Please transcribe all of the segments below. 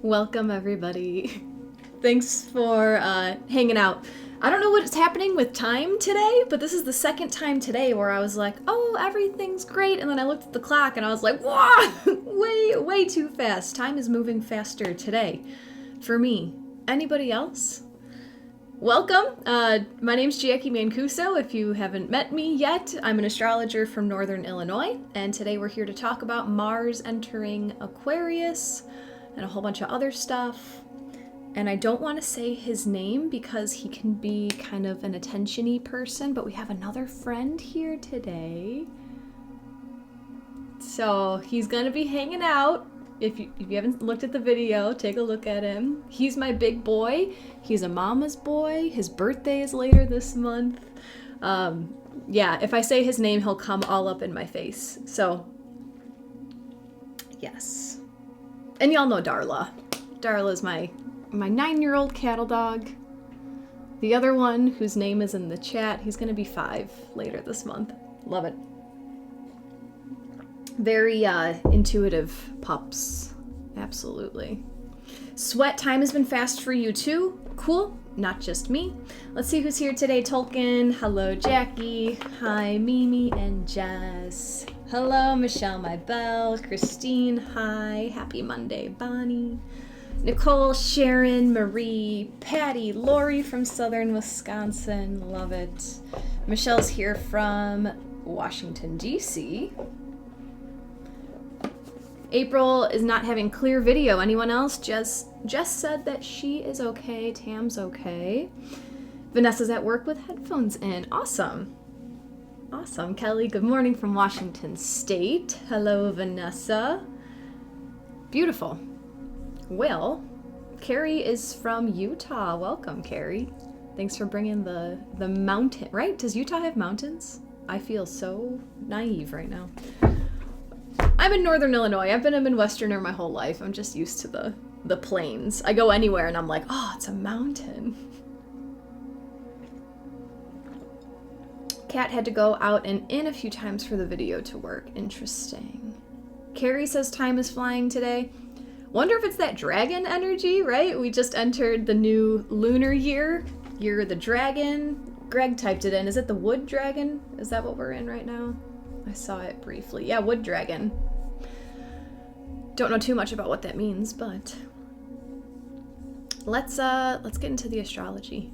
Welcome, everybody. Thanks for hanging out. I don't know what's happening with time today, but this is the second time today where I was like, oh, everything's great. And then I looked at the clock and I was like, wow, way too fast. Time is moving faster today for me. Anybody else? Welcome. My name's Jacqui Mancuso. If you haven't met me yet, I'm an astrologer from Northern Illinois. And today we're here to talk about Mars entering Aquarius and a whole bunch of other stuff. And I don't want to say his name because he can be kind of an attention-y person, but we have another friend here today. So he's going to be hanging out. If you haven't looked at the video, take a look at him. He's my big boy. He's a mama's boy. His birthday is later this month. Yeah, if I say his name, he'll come all up in my face. So, yes. And y'all know Darla. Darla is my 9-year-old cattle dog. The other one, whose name is in the chat, he's going to be 5 later this month. Love it. Very intuitive pups. Absolutely. Sweat time has been fast for you too. Cool. Not just me. Let's see who's here today. Tolkien. Hello, Jackie. Hi, Mimi and Jess. Hello, Michelle, my belle. Christine. Hi. Happy Monday, Bonnie. Nicole, Sharon, Marie, Patty, Lori from Southern Wisconsin. Love it. Michelle's here from Washington, D.C. April is not having clear video. Anyone else? Jess said that she is okay. Tam's okay. Vanessa's at work with headphones in. Awesome. Awesome. Kelly, good morning from Washington State. Hello, Vanessa. Beautiful. Will, Carrie is from Utah. Welcome, Carrie. Thanks for bringing the mountain, right? Does Utah have mountains? I feel so naive right now. I'm in Northern Illinois. I've been in Midwesterner my whole life. I'm just used to the plains. I go anywhere and I'm like, oh, it's a mountain. Kat had to go out and in a few times for the video to work. Interesting. Carrie says time is flying today. Wonder if it's that dragon energy, right? We just entered the new lunar year. Year of the dragon. Greg typed it in. Is it the wood dragon? Is that what we're in right now? I saw it briefly. Yeah, wood dragon. Don't know too much about what that means, but let's get into the astrology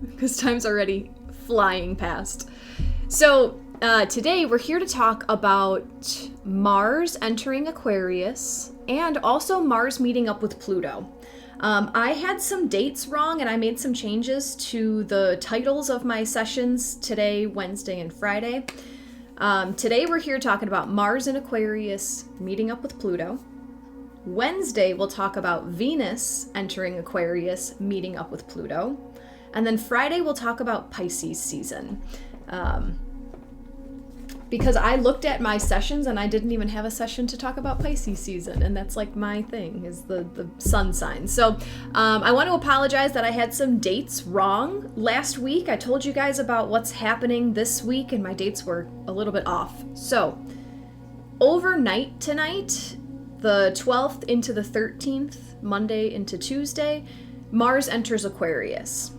because time's already flying past. So today we're here to talk about Mars entering Aquarius and also Mars meeting up with Pluto. I had some dates wrong and I made some changes to the titles of my sessions today, Wednesday, and Friday. Today we're here talking about Mars in Aquarius meeting up with Pluto. Wednesday we'll talk about Venus entering Aquarius meeting up with Pluto. And then Friday we'll talk about Pisces season. Because I looked at my sessions and I didn't even have a session to talk about Pisces season, and that's like my thing, is the sun sign. So I want to apologize that I had some dates wrong. Last week I told you guys about what's happening this week and my dates were a little bit off. So overnight tonight, the 12th into the 13th, Monday into Tuesday, Mars enters Aquarius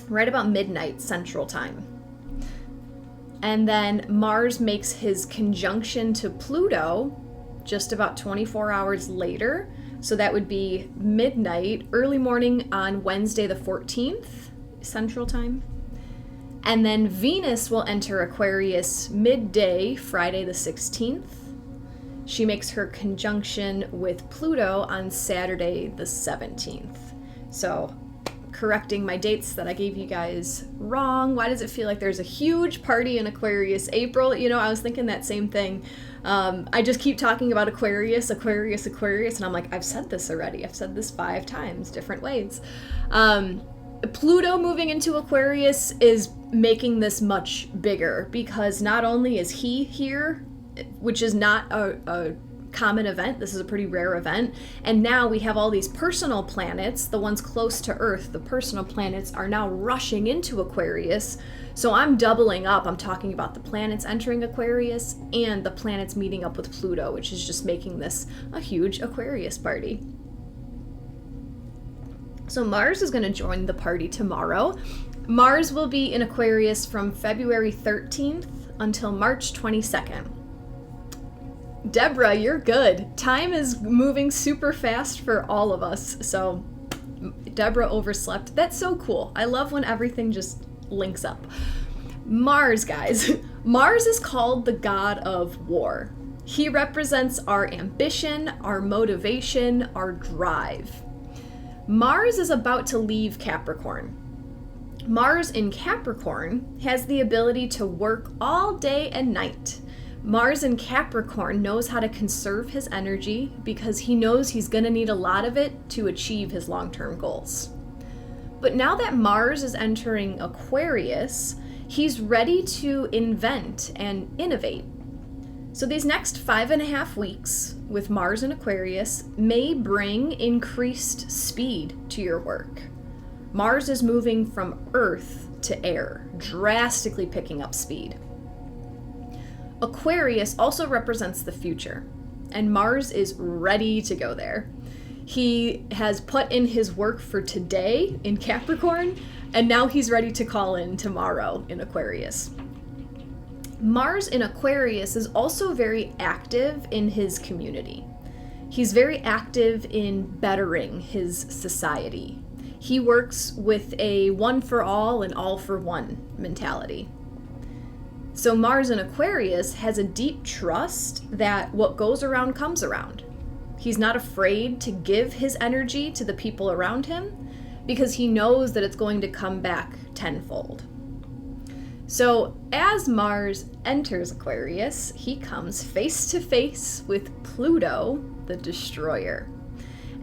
right about midnight Central Time. And then Mars makes his conjunction to Pluto just about 24 hours later. So that would be midnight, early morning on Wednesday the 14th, Central Time. And then Venus will enter Aquarius midday, Friday the 16th. She makes her conjunction with Pluto on Saturday the 17th. So correcting my dates that I gave you guys wrong. Why does it feel like there's a huge party in Aquarius April? You know, I was thinking that same thing. I just keep talking about Aquarius, and I'm like, I've said this already. I've said this 5 times, different ways. Pluto moving into Aquarius is making this much bigger because not only is he here, which is not a common event. This is a pretty rare event. And now we have all these personal planets, the ones close to Earth, the personal planets are now rushing into Aquarius. So I'm doubling up. I'm talking about the planets entering Aquarius and the planets meeting up with Pluto, which is just making this a huge Aquarius party. So Mars is going to join the party tomorrow. Mars will be in Aquarius from February 13th until March 22nd. Deborah, you're good. Time is moving super fast for all of us. So Deborah overslept. That's so cool. I love when everything just links up. Mars, guys. Mars is called the god of war. He represents our ambition, our motivation, our drive. Mars is about to leave Capricorn. Mars in Capricorn has the ability to work all day and night. Mars in Capricorn knows how to conserve his energy because he knows he's going to need a lot of it to achieve his long-term goals. But now that Mars is entering Aquarius, he's ready to invent and innovate. So these next 5.5 weeks with Mars in Aquarius may bring increased speed to your work. Mars is moving from Earth to air, drastically picking up speed. Aquarius also represents the future, and Mars is ready to go there. He has put in his work for today in Capricorn, and now he's ready to call in tomorrow in Aquarius. Mars in Aquarius is also very active in his community. He's very active in bettering his society. He works with a one for all and all for one mentality. So Mars in Aquarius has a deep trust that what goes around comes around. He's not afraid to give his energy to the people around him because he knows that it's going to come back tenfold. So as Mars enters Aquarius, he comes face to face with Pluto, the destroyer.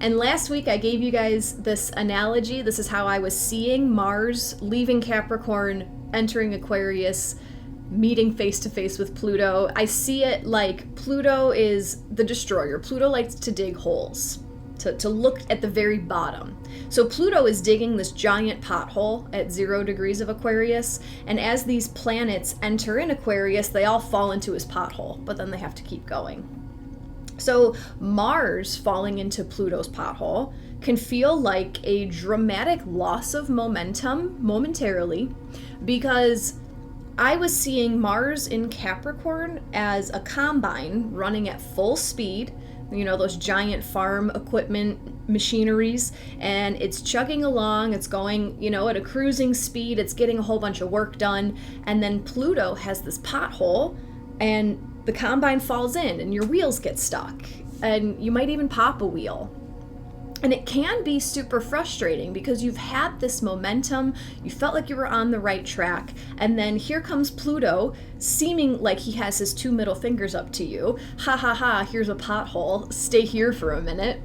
And last week I gave you guys this analogy. This is how I was seeing Mars leaving Capricorn, entering Aquarius, meeting face to face with Pluto. I see it like Pluto is the destroyer. Pluto likes to dig holes, to look at the very bottom. So Pluto is digging this giant pothole at 0 degrees of Aquarius, and as these planets enter in Aquarius, they all fall into his pothole, but then they have to keep going. So Mars falling into Pluto's pothole can feel like a dramatic loss of momentum momentarily, because I was seeing Mars in Capricorn as a combine running at full speed, you know, those giant farm equipment machineries, and it's chugging along, it's going, you know, at a cruising speed, it's getting a whole bunch of work done, and then Pluto has this pothole, and the combine falls in, and your wheels get stuck, and you might even pop a wheel. And it can be super frustrating because you've had this momentum, you felt like you were on the right track, and then here comes Pluto, seeming like he has his 2 middle fingers up to you. Ha ha ha, here's a pothole, stay here for a minute.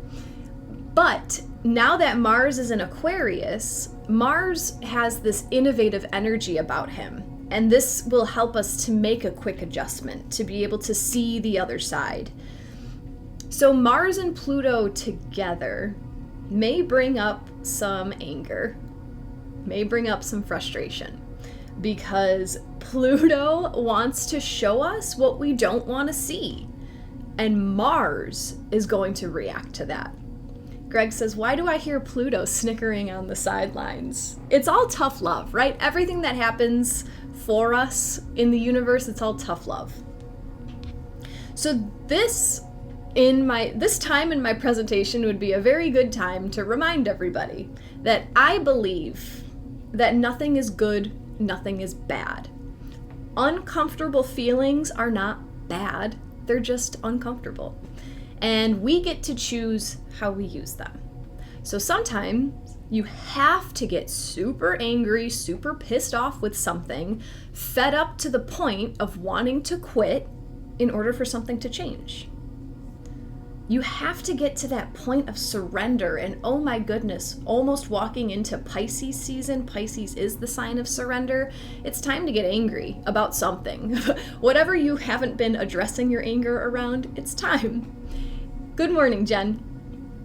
But now that Mars is in Aquarius, Mars has this innovative energy about him, and this will help us to make a quick adjustment, to be able to see the other side. So Mars and Pluto together may bring up some anger, may bring up some frustration, because Pluto wants to show us what we don't want to see, and Mars is going to react to that. Greg says, why do I hear Pluto snickering on the sidelines? It's all tough love, right? Everything that happens for us in the universe, it's all tough love. So this time in my presentation would be a very good time to remind everybody that I believe that nothing is good, nothing is bad. Uncomfortable feelings are not bad, they're just uncomfortable. And we get to choose how we use them. So sometimes you have to get super angry, super pissed off with something, fed up to the point of wanting to quit in order for something to change. You have to get to that point of surrender, and oh my goodness, almost walking into Pisces season. Pisces is the sign of surrender. It's time to get angry about something. Whatever you haven't been addressing your anger around, it's time. Good morning, Jen.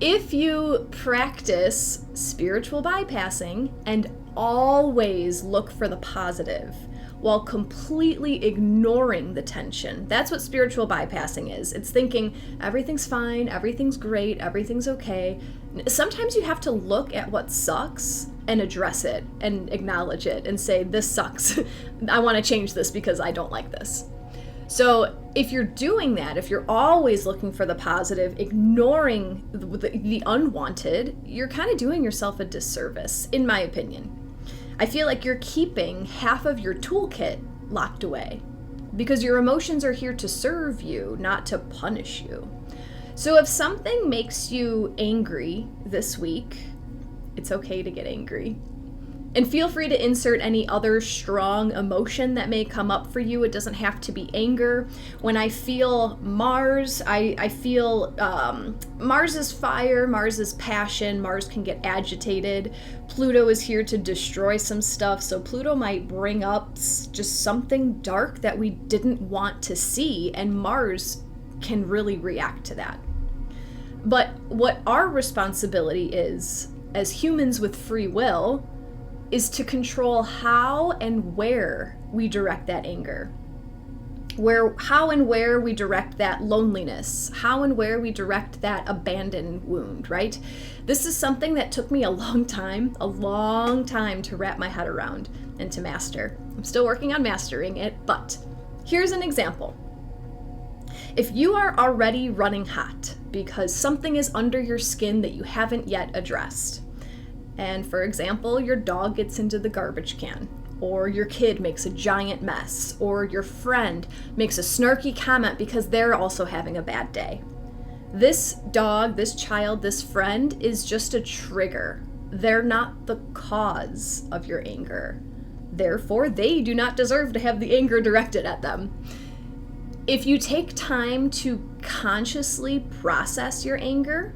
If you practice spiritual bypassing and always look for the positive, while completely ignoring the tension. That's what spiritual bypassing is. It's thinking everything's fine, everything's great, everything's okay. Sometimes you have to look at what sucks and address it and acknowledge it and say, this sucks. I want to change this because I don't like this. So if you're doing that, if you're always looking for the positive, ignoring the unwanted, you're kind of doing yourself a disservice, in my opinion. I feel like you're keeping half of your toolkit locked away because your emotions are here to serve you, not to punish you. So if something makes you angry this week, it's okay to get angry. And feel free to insert any other strong emotion that may come up for you. It doesn't have to be anger. When I feel Mars, I feel Mars is fire, Mars is passion, Mars can get agitated. Pluto is here to destroy some stuff, so Pluto might bring up just something dark that we didn't want to see, and Mars can really react to that. But what our responsibility is, as humans with free will, is to control how and where we direct that anger. How and where we direct that loneliness, how and where we direct that abandoned wound, right? This is something that took me a long time to wrap my head around and to master. I'm still working on mastering it, but here's an example. If you are already running hot because something is under your skin that you haven't yet addressed, and for example, your dog gets into the garbage can, or your kid makes a giant mess, or your friend makes a snarky comment because they're also having a bad day. This dog, this child, this friend is just a trigger. They're not the cause of your anger. Therefore, they do not deserve to have the anger directed at them. If you take time to consciously process your anger,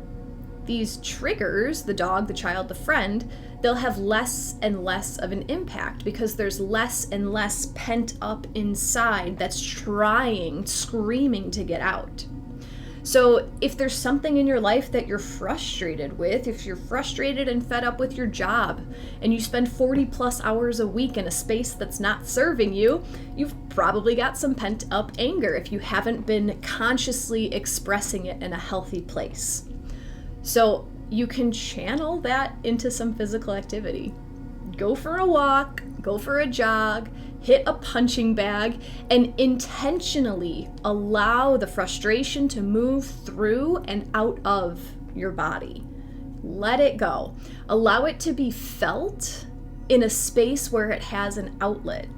these triggers, the dog, the child, the friend, they'll have less and less of an impact because there's less and less pent up inside that's screaming to get out. So if there's something in your life that you're frustrated with, if you're frustrated and fed up with your job and you spend 40 plus hours a week in a space that's not serving you, you've probably got some pent up anger if you haven't been consciously expressing it in a healthy place. So you can channel that into some physical activity. Go for a walk, go for a jog, hit a punching bag, and intentionally allow the frustration to move through and out of your body. Let it go. Allow it to be felt in a space where it has an outlet.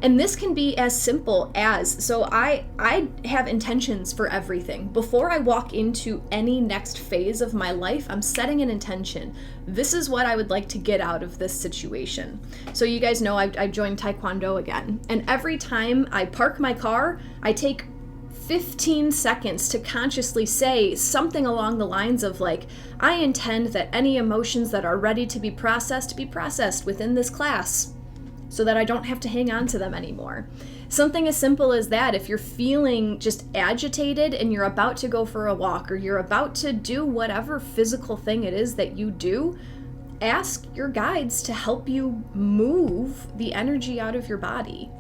And this can be as simple as, so I have intentions for everything. Before I walk into any next phase of my life, I'm setting an intention. This is what I would like to get out of this situation. So you guys know I joined Taekwondo again. And every time I park my car, I take 15 seconds to consciously say something along the lines of like, I intend that any emotions that are ready to be processed within this class, so that I don't have to hang on to them anymore. Something as simple as that. If you're feeling just agitated and you're about to go for a walk or you're about to do whatever physical thing it is that you do, ask your guides to help you move the energy out of your body.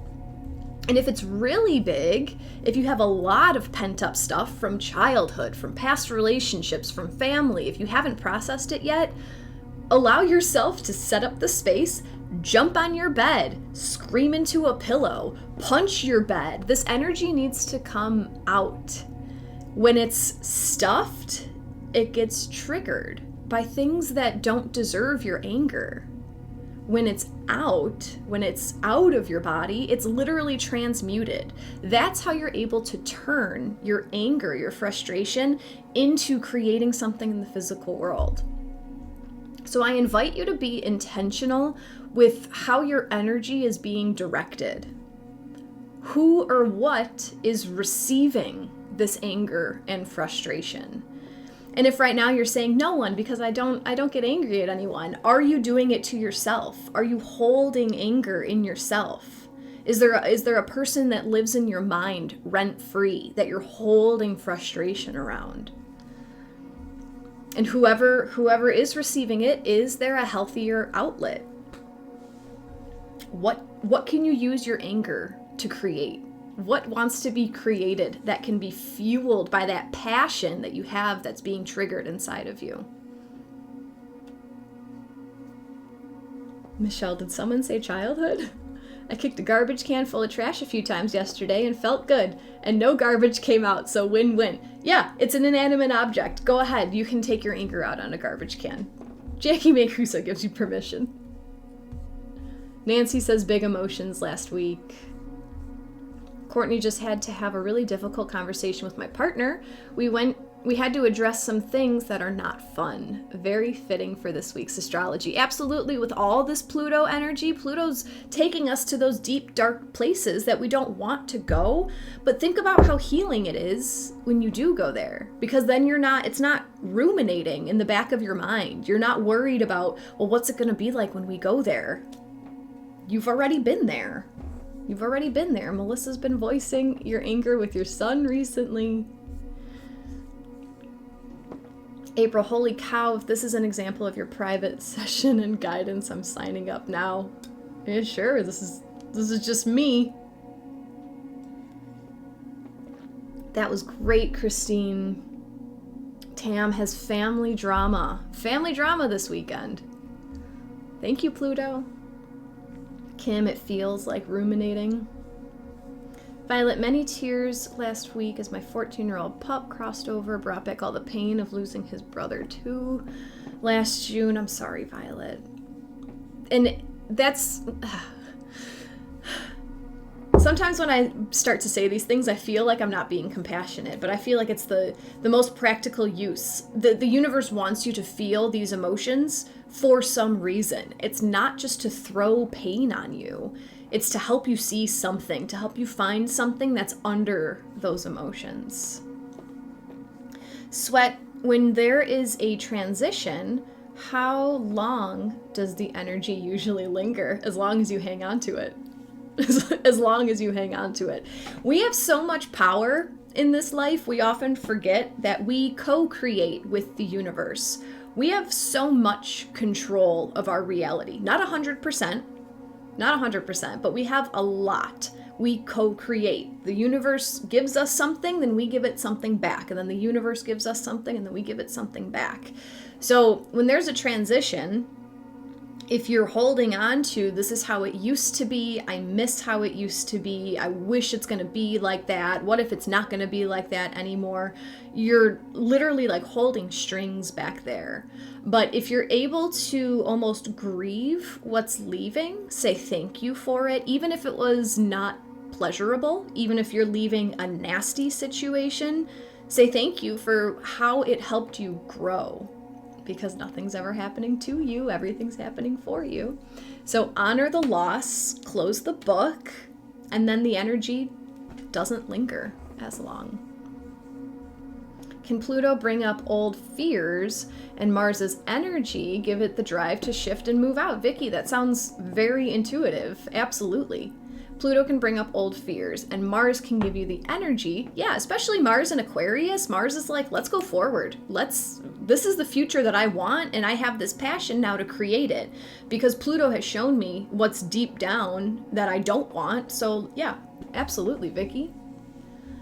And if it's really big, if you have a lot of pent up stuff from childhood, from past relationships, from family, if you haven't processed it yet, allow yourself to set up the space. Jump on your bed, scream into a pillow, punch your bed. This energy needs to come out. When it's stuffed, it gets triggered by things that don't deserve your anger. When it's out of your body, it's literally transmuted. That's how you're able to turn your anger, your frustration, into creating something in the physical world. So I invite you to be intentional with how your energy is being directed. Who or what is receiving this anger and frustration? And if right now you're saying no one because I don't get angry at anyone, are you doing it to yourself? Are you holding anger in yourself? Is there a person that lives in your mind rent-free that you're holding frustration around? And whoever is receiving it, is there a healthier outlet? what can you use your anger to create? What wants to be created that can be fueled by that passion that you have that's being triggered inside of you? Michelle, did someone say childhood? I kicked a garbage can full of trash a few times yesterday and felt good, and no garbage came out, so win-win. Yeah, it's an inanimate object. Go ahead, you can take your anger out on a garbage can. Jacqui Mancuso gives you permission. Nancy says big emotions last week. Courtney just had to have a really difficult conversation with my partner. We had to address some things that are not fun. Very fitting for this week's astrology. Absolutely, with all this Pluto energy, Pluto's taking us to those deep, dark places that we don't want to go. But think about how healing it is when you do go there. Because then it's not ruminating in the back of your mind. You're not worried about, well, what's it going to be like when we go there? You've already been there. You've already been there. Melissa's been voicing your anger with your son recently. April, holy cow, if this is an example of your private session and guidance, I'm signing up now. Yeah, sure, this is just me. That was great, Christine. Tam has family drama. Family drama this weekend. Thank you, Pluto. Kim, it feels like ruminating. Violet, many tears last week as my 14-year-old pup crossed over, brought back all the pain of losing his brother too last June. I'm sorry, Violet. And that's... Sometimes when I start to say these things, I feel like I'm not being compassionate, but I feel like it's the most practical use. The universe wants you to feel these emotions for some reason. It's not just to throw pain on you. It's to help you see something, to help you find something that's under those emotions. Sweat, when there is a transition, how long does the energy usually linger? As long as you hang on to it. As long as you hang on to it. We have so much power in this life, we often forget that we co-create with the universe. We have so much control of our reality. Not 100%, but we have a lot. We co-create. The universe gives us something, then we give it something back. And then the universe gives us something, and then we give it something back. So when there's a transition, if you're holding on to, this is how it used to be, I miss how it used to be, I wish it's going to be like that, what if it's not going to be like that anymore? You're literally like holding strings back there. But if you're able to almost grieve what's leaving, say thank you for it, even if it was not pleasurable, even if you're leaving a nasty situation, say thank you for how it helped you grow. Because nothing's ever happening to you, everything's happening for you. So honor the loss, close the book, and then the energy doesn't linger as long. Can Pluto bring up old fears and Mars's energy give it the drive to shift and move out? Vicky, that sounds very intuitive. Absolutely. Pluto can bring up old fears, and Mars can give you the energy. Yeah, especially Mars in Aquarius. Mars is like, let's go forward. This is the future that I want, and I have this passion now to create it. Because Pluto has shown me what's deep down that I don't want. So yeah, absolutely, Vicky.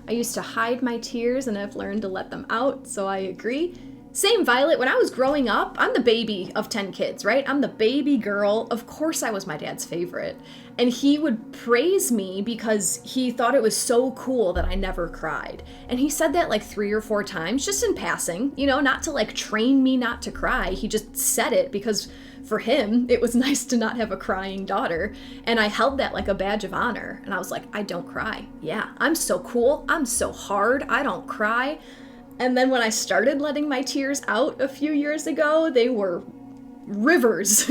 I used to hide my tears, and I've learned to let them out, so I agree. Same, Violet. When I was growing up, I'm the baby of 10 kids, right? I'm the baby girl. Of course I was my dad's favorite. And he would praise me because he thought it was so cool that I never cried. And he said that like 3 or 4 times, just in passing, not to like train me not to cry. He just said it because for him, it was nice to not have a crying daughter. And I held that like a badge of honor. And I was like, I don't cry. Yeah, I'm so cool. I'm so hard. I don't cry. And then when I started letting my tears out a few years ago, they were rivers.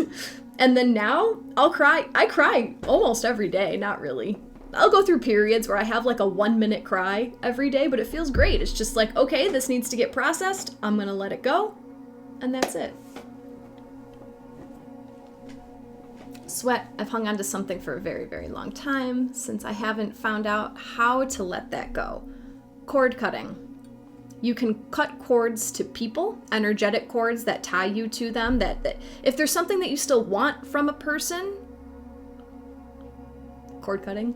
And then now I'll cry. I cry almost every day. Not really. I'll go through periods where I have like a 1-minute cry every day, but it feels great. It's just like, okay, this needs to get processed. I'm going to let it go. And that's it. Sweat, I've hung on to something for a very, very long time since I haven't found out how to let that go. Cord cutting. You can cut cords to people, energetic cords that tie you to them, that if there's something that you still want from a person, cord cutting.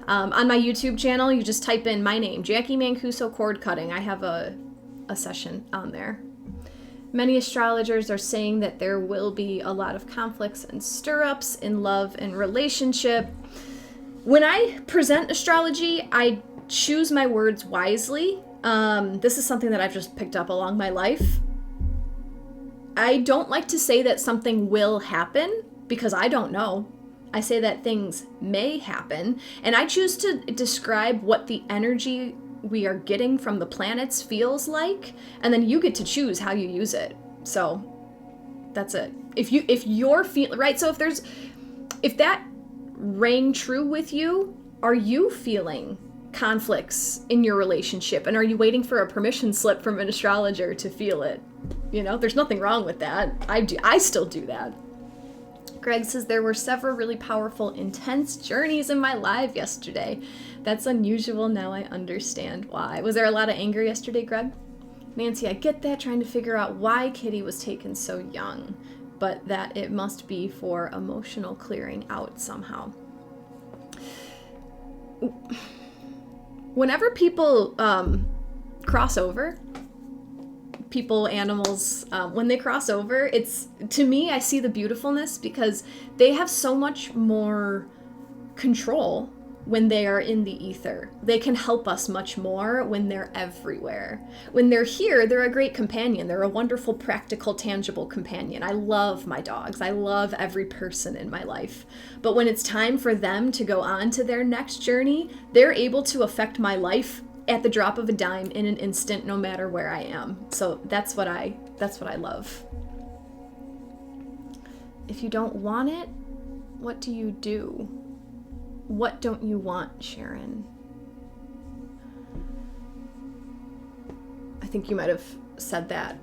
On my YouTube channel, you just type in my name, Jacqui Mancuso cord cutting. I have a session on there. Many astrologers are saying that there will be a lot of conflicts and stir-ups in love and relationship. When I present astrology, I choose my words wisely. This is something that I've just picked up along my life. I don't like to say that something will happen because I don't know. I say that things may happen, and I choose to describe what the energy we are getting from the planets feels like, and then you get to choose how you use it. So that's it. If you're feeling right, so if that rang true with you, are you feeling conflicts in your relationship, and are you waiting for a permission slip from an astrologer to feel it? You know, there's nothing wrong with that. I still do that. Greg says, there were several really powerful, intense journeys in my life yesterday. That's unusual. Now I understand why. Was there a lot of anger yesterday, Greg? Nancy, I get that, trying to figure out why Kitty was taken so young, but that it must be for emotional clearing out somehow. Whenever people cross over, people, animals, when they cross over, it's, to me, I see the beautifulness because they have so much more control when they are in the ether. They can help us much more when they're everywhere. When they're here, they're a great companion. They're a wonderful, practical, tangible companion. I love my dogs. I love every person in my life. But when it's time for them to go on to their next journey, they're able to affect my life at the drop of a dime in an instant, no matter where I am. So that's what I love. If you don't want it, what do you do? What don't you want, Sharon? I think you might have said that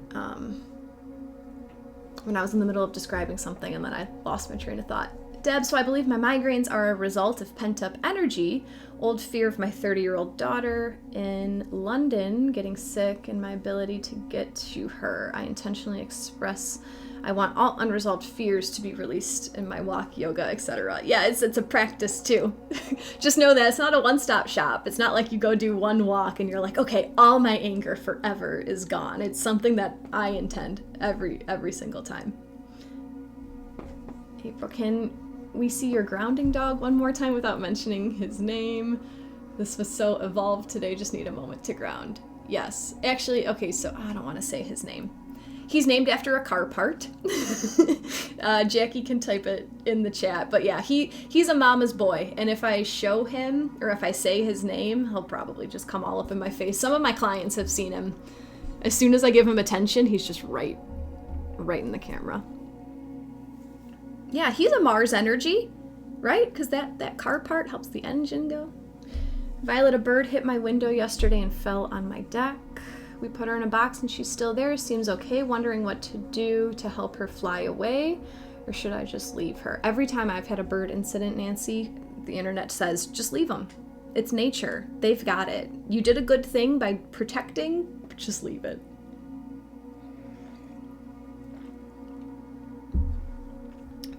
when I was in the middle of describing something, and then I lost my train of thought. Deb, so I believe my migraines are a result of pent-up energy, old fear of my 30-year-old daughter in London getting sick, and my ability to get to her. I intentionally express I want all unresolved fears to be released in my walk, yoga, etc. Yeah, it's a practice too. Just know that it's not a one-stop shop. It's not like you go do one walk and you're like, okay, all my anger forever is gone. It's something that I intend every single time. April, can we see your grounding dog one more time without mentioning his name? This was so evolved today, just need a moment to ground. Yes, actually, okay, so I don't want to say his name. He's named after a car part. Jackie can type it in the chat. But yeah, he's a mama's boy. And if I show him, or if I say his name, he'll probably just come all up in my face. Some of my clients have seen him. As soon as I give him attention, he's just right in the camera. Yeah, he's a Mars energy, right? Because that car part helps the engine go. Violet, a bird hit my window yesterday and fell on my deck. We put her in a box and she's still there. Seems okay. Wondering what to do to help her fly away, or should I just leave her? Every time I've had a bird incident, Nancy, the internet says, just leave them. It's nature. They've got it. You did a good thing by protecting, just leave it.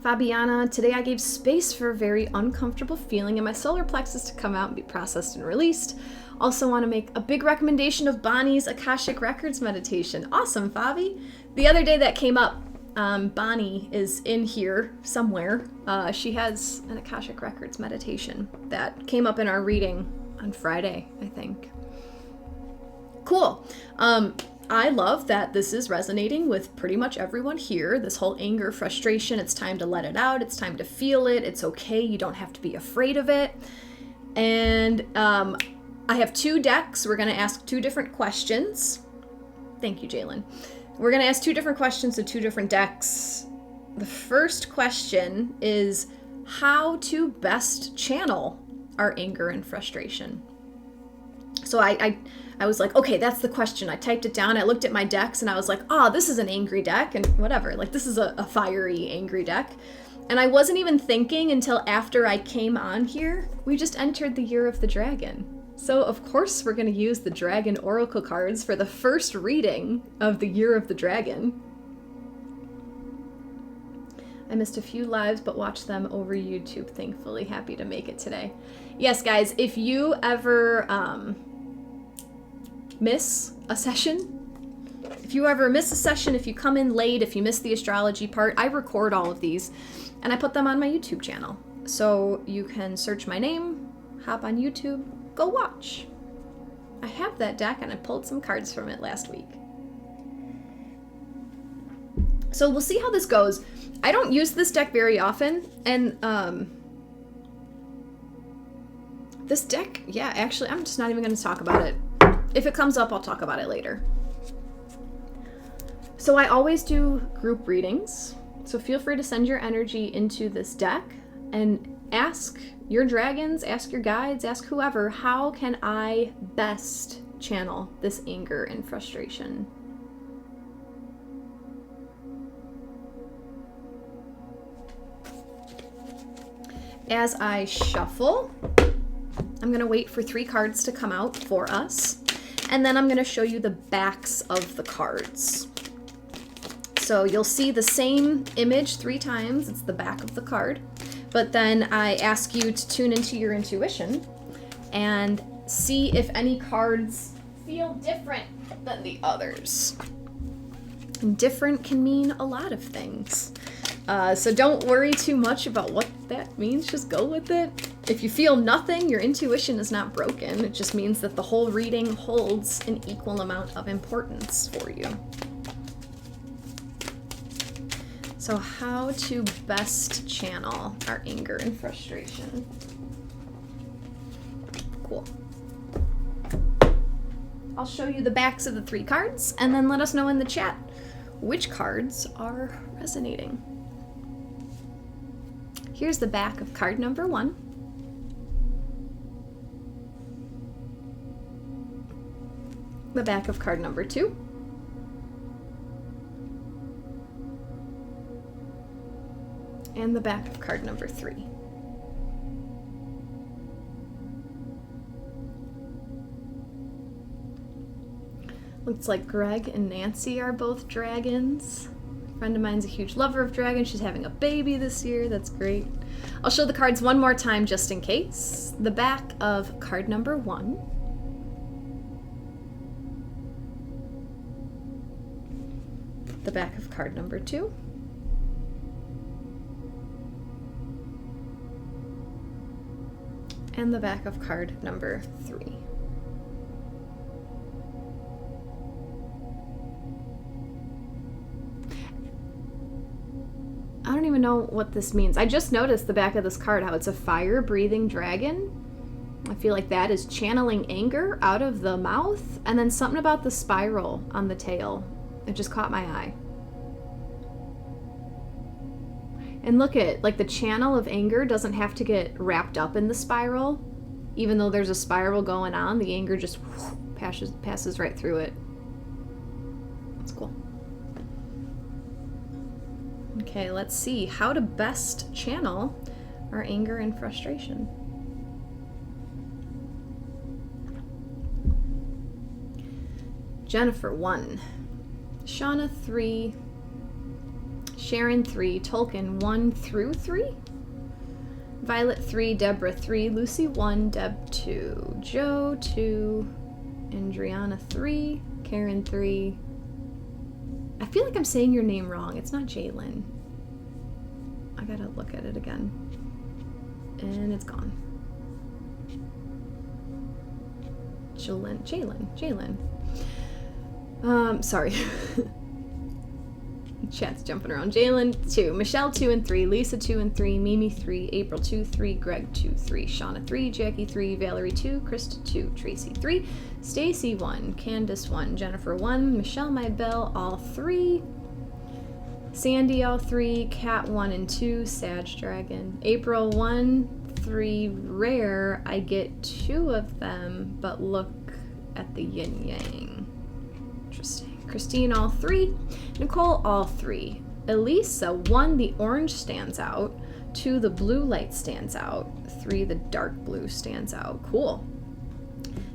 Fabiana, today I gave space for a very uncomfortable feeling in my solar plexus to come out and be processed and released. Also want to make a big recommendation of Bonnie's Akashic Records meditation. Awesome, Fabi. The other day that came up, Bonnie is in here somewhere. She has an Akashic Records meditation that came up in our reading on Friday, I think. Cool. I love that this is resonating with pretty much everyone here. This whole anger, frustration, it's time to let it out. It's time to feel it. It's okay. You don't have to be afraid of it. And I have 2 decks. We're going to ask 2 different questions. Thank you, Jalen. We're going to ask 2 different questions to 2 different decks. The first question is how to best channel our anger and frustration. So I was like, okay, that's the question. I typed it down. I looked at my decks and I was like, oh, this is an angry deck and whatever. Like, this is a fiery, angry deck. And I wasn't even thinking until after I came on here. We just entered the Year of the Dragon. So, of course, we're going to use the Dragon Oracle cards for the first reading of the Year of the Dragon. I missed a few lives, but watched them over YouTube. Thankfully, happy to make it today. Yes, guys, if you ever miss a session, if you come in late, if you miss the astrology part, I record all of these and I put them on my YouTube channel. So you can search my name, hop on YouTube, go watch. I have that deck and I pulled some cards from it last week. So we'll see how this goes. I don't use this deck very often, and this deck, yeah, actually, I'm just not even going to talk about it. If it comes up, I'll talk about it later. So I always do group readings, so feel free to send your energy into this deck and ask your dragons, ask your guides, ask whoever, how can I best channel this anger and frustration? As I shuffle, I'm going to wait for 3 cards to come out for us, and then I'm going to show you the backs of the cards. So you'll see the same image 3 times. It's the back of the card. But then I ask you to tune into your intuition and see if any cards feel different than the others. And different can mean a lot of things. So don't worry too much about what that means. Just go with it. If you feel nothing, your intuition is not broken. It just means that the whole reading holds an equal amount of importance for you. So how to best channel our anger and frustration. Cool. I'll show you the backs of the 3 cards and then let us know in the chat which cards are resonating. Here's the back of card number 1. The back of card number 2. And the back of card number 3. Looks like Greg and Nancy are both dragons. A friend of mine's a huge lover of dragons. She's having a baby this year. That's great. I'll show the cards one more time just in case. The back of card number 1. The back of card number 2. And the back of card number 3. I don't even know what this means. I just noticed the back of this card, how it's a fire-breathing dragon. I feel like that is channeling anger out of the mouth, and then something about the spiral on the tail. It just caught my eye. And look at, like, the channel of anger doesn't have to get wrapped up in the spiral. Even though there's a spiral going on, the anger just passes right through it. That's cool. Okay, let's see how to best channel our anger and frustration. Jennifer 1, Shauna 3, Sharon 3, Tolkien 1 through 3, Violet 3, Deborah 3, Lucy 1, Deb 2, Joe 2, Andriana 3, Karen 3. I feel like I'm saying your name wrong. It's not Jalen. I gotta look at it again. And it's gone. Jalen. Sorry. Chat's jumping around. Jalen 2, Michelle 2 and 3, Lisa 2 and 3, Mimi 3, April 2, 3, Greg 2, 3, Shauna 3, Jackie 3, Valerie 2, Krista 2, Tracy 3, Stacy 1, Candace 1, Jennifer 1, Michelle My Bell all 3, Sandy all 3, Cat 1 and 2, Sag Dragon, April 1, 3, Rare. I get 2 of them, but look at the yin yang. Interesting. Christine all 3, Nicole all 3, Elisa 1, the orange stands out, 2, the blue light stands out, 3, the dark blue stands out. Cool.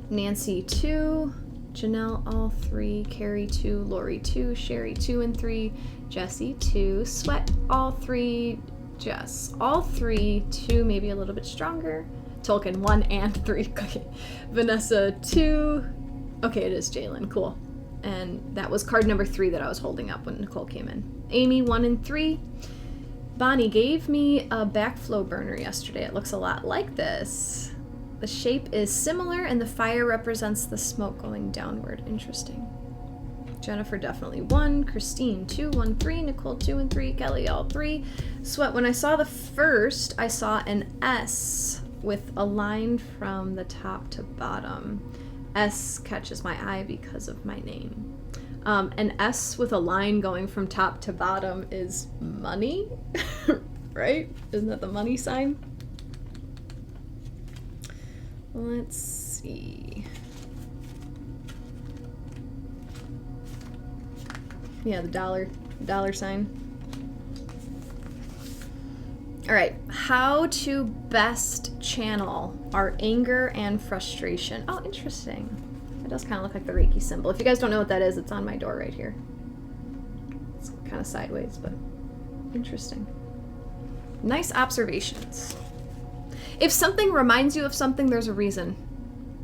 Nancy 2, Janelle all 3, Carrie 2, Lori 2, Sherry 2 and 3, Jesse, 2. Sweat, all 3. Jess, all 3. 2, maybe a little bit stronger. Tolkien, 1 and 3. Okay. Vanessa, 2. Okay, it is Jalen. Cool. And that was card number 3 that I was holding up when Nicole came in. Amy, 1 and 3. Bonnie gave me a backflow burner yesterday. It looks a lot like this. The shape is similar, and the fire represents the smoke going downward. Interesting. Jennifer, definitely 1. Christine, 2, 1, 3. Nicole, 2 and 3. Kelly, all 3. Sweat, when I saw the first, I saw an S with a line from the top to bottom. S catches my eye because of my name. An S with a line going from top to bottom is money, right? Isn't that the money sign? Let's see. Yeah, the dollar sign. All right, how to best channel our anger and frustration. Oh, interesting. It does kind of look like the Reiki symbol. If you guys don't know what that is, it's on my door right here. It's kind of sideways, but interesting. Nice observations. If something reminds you of something, there's a reason.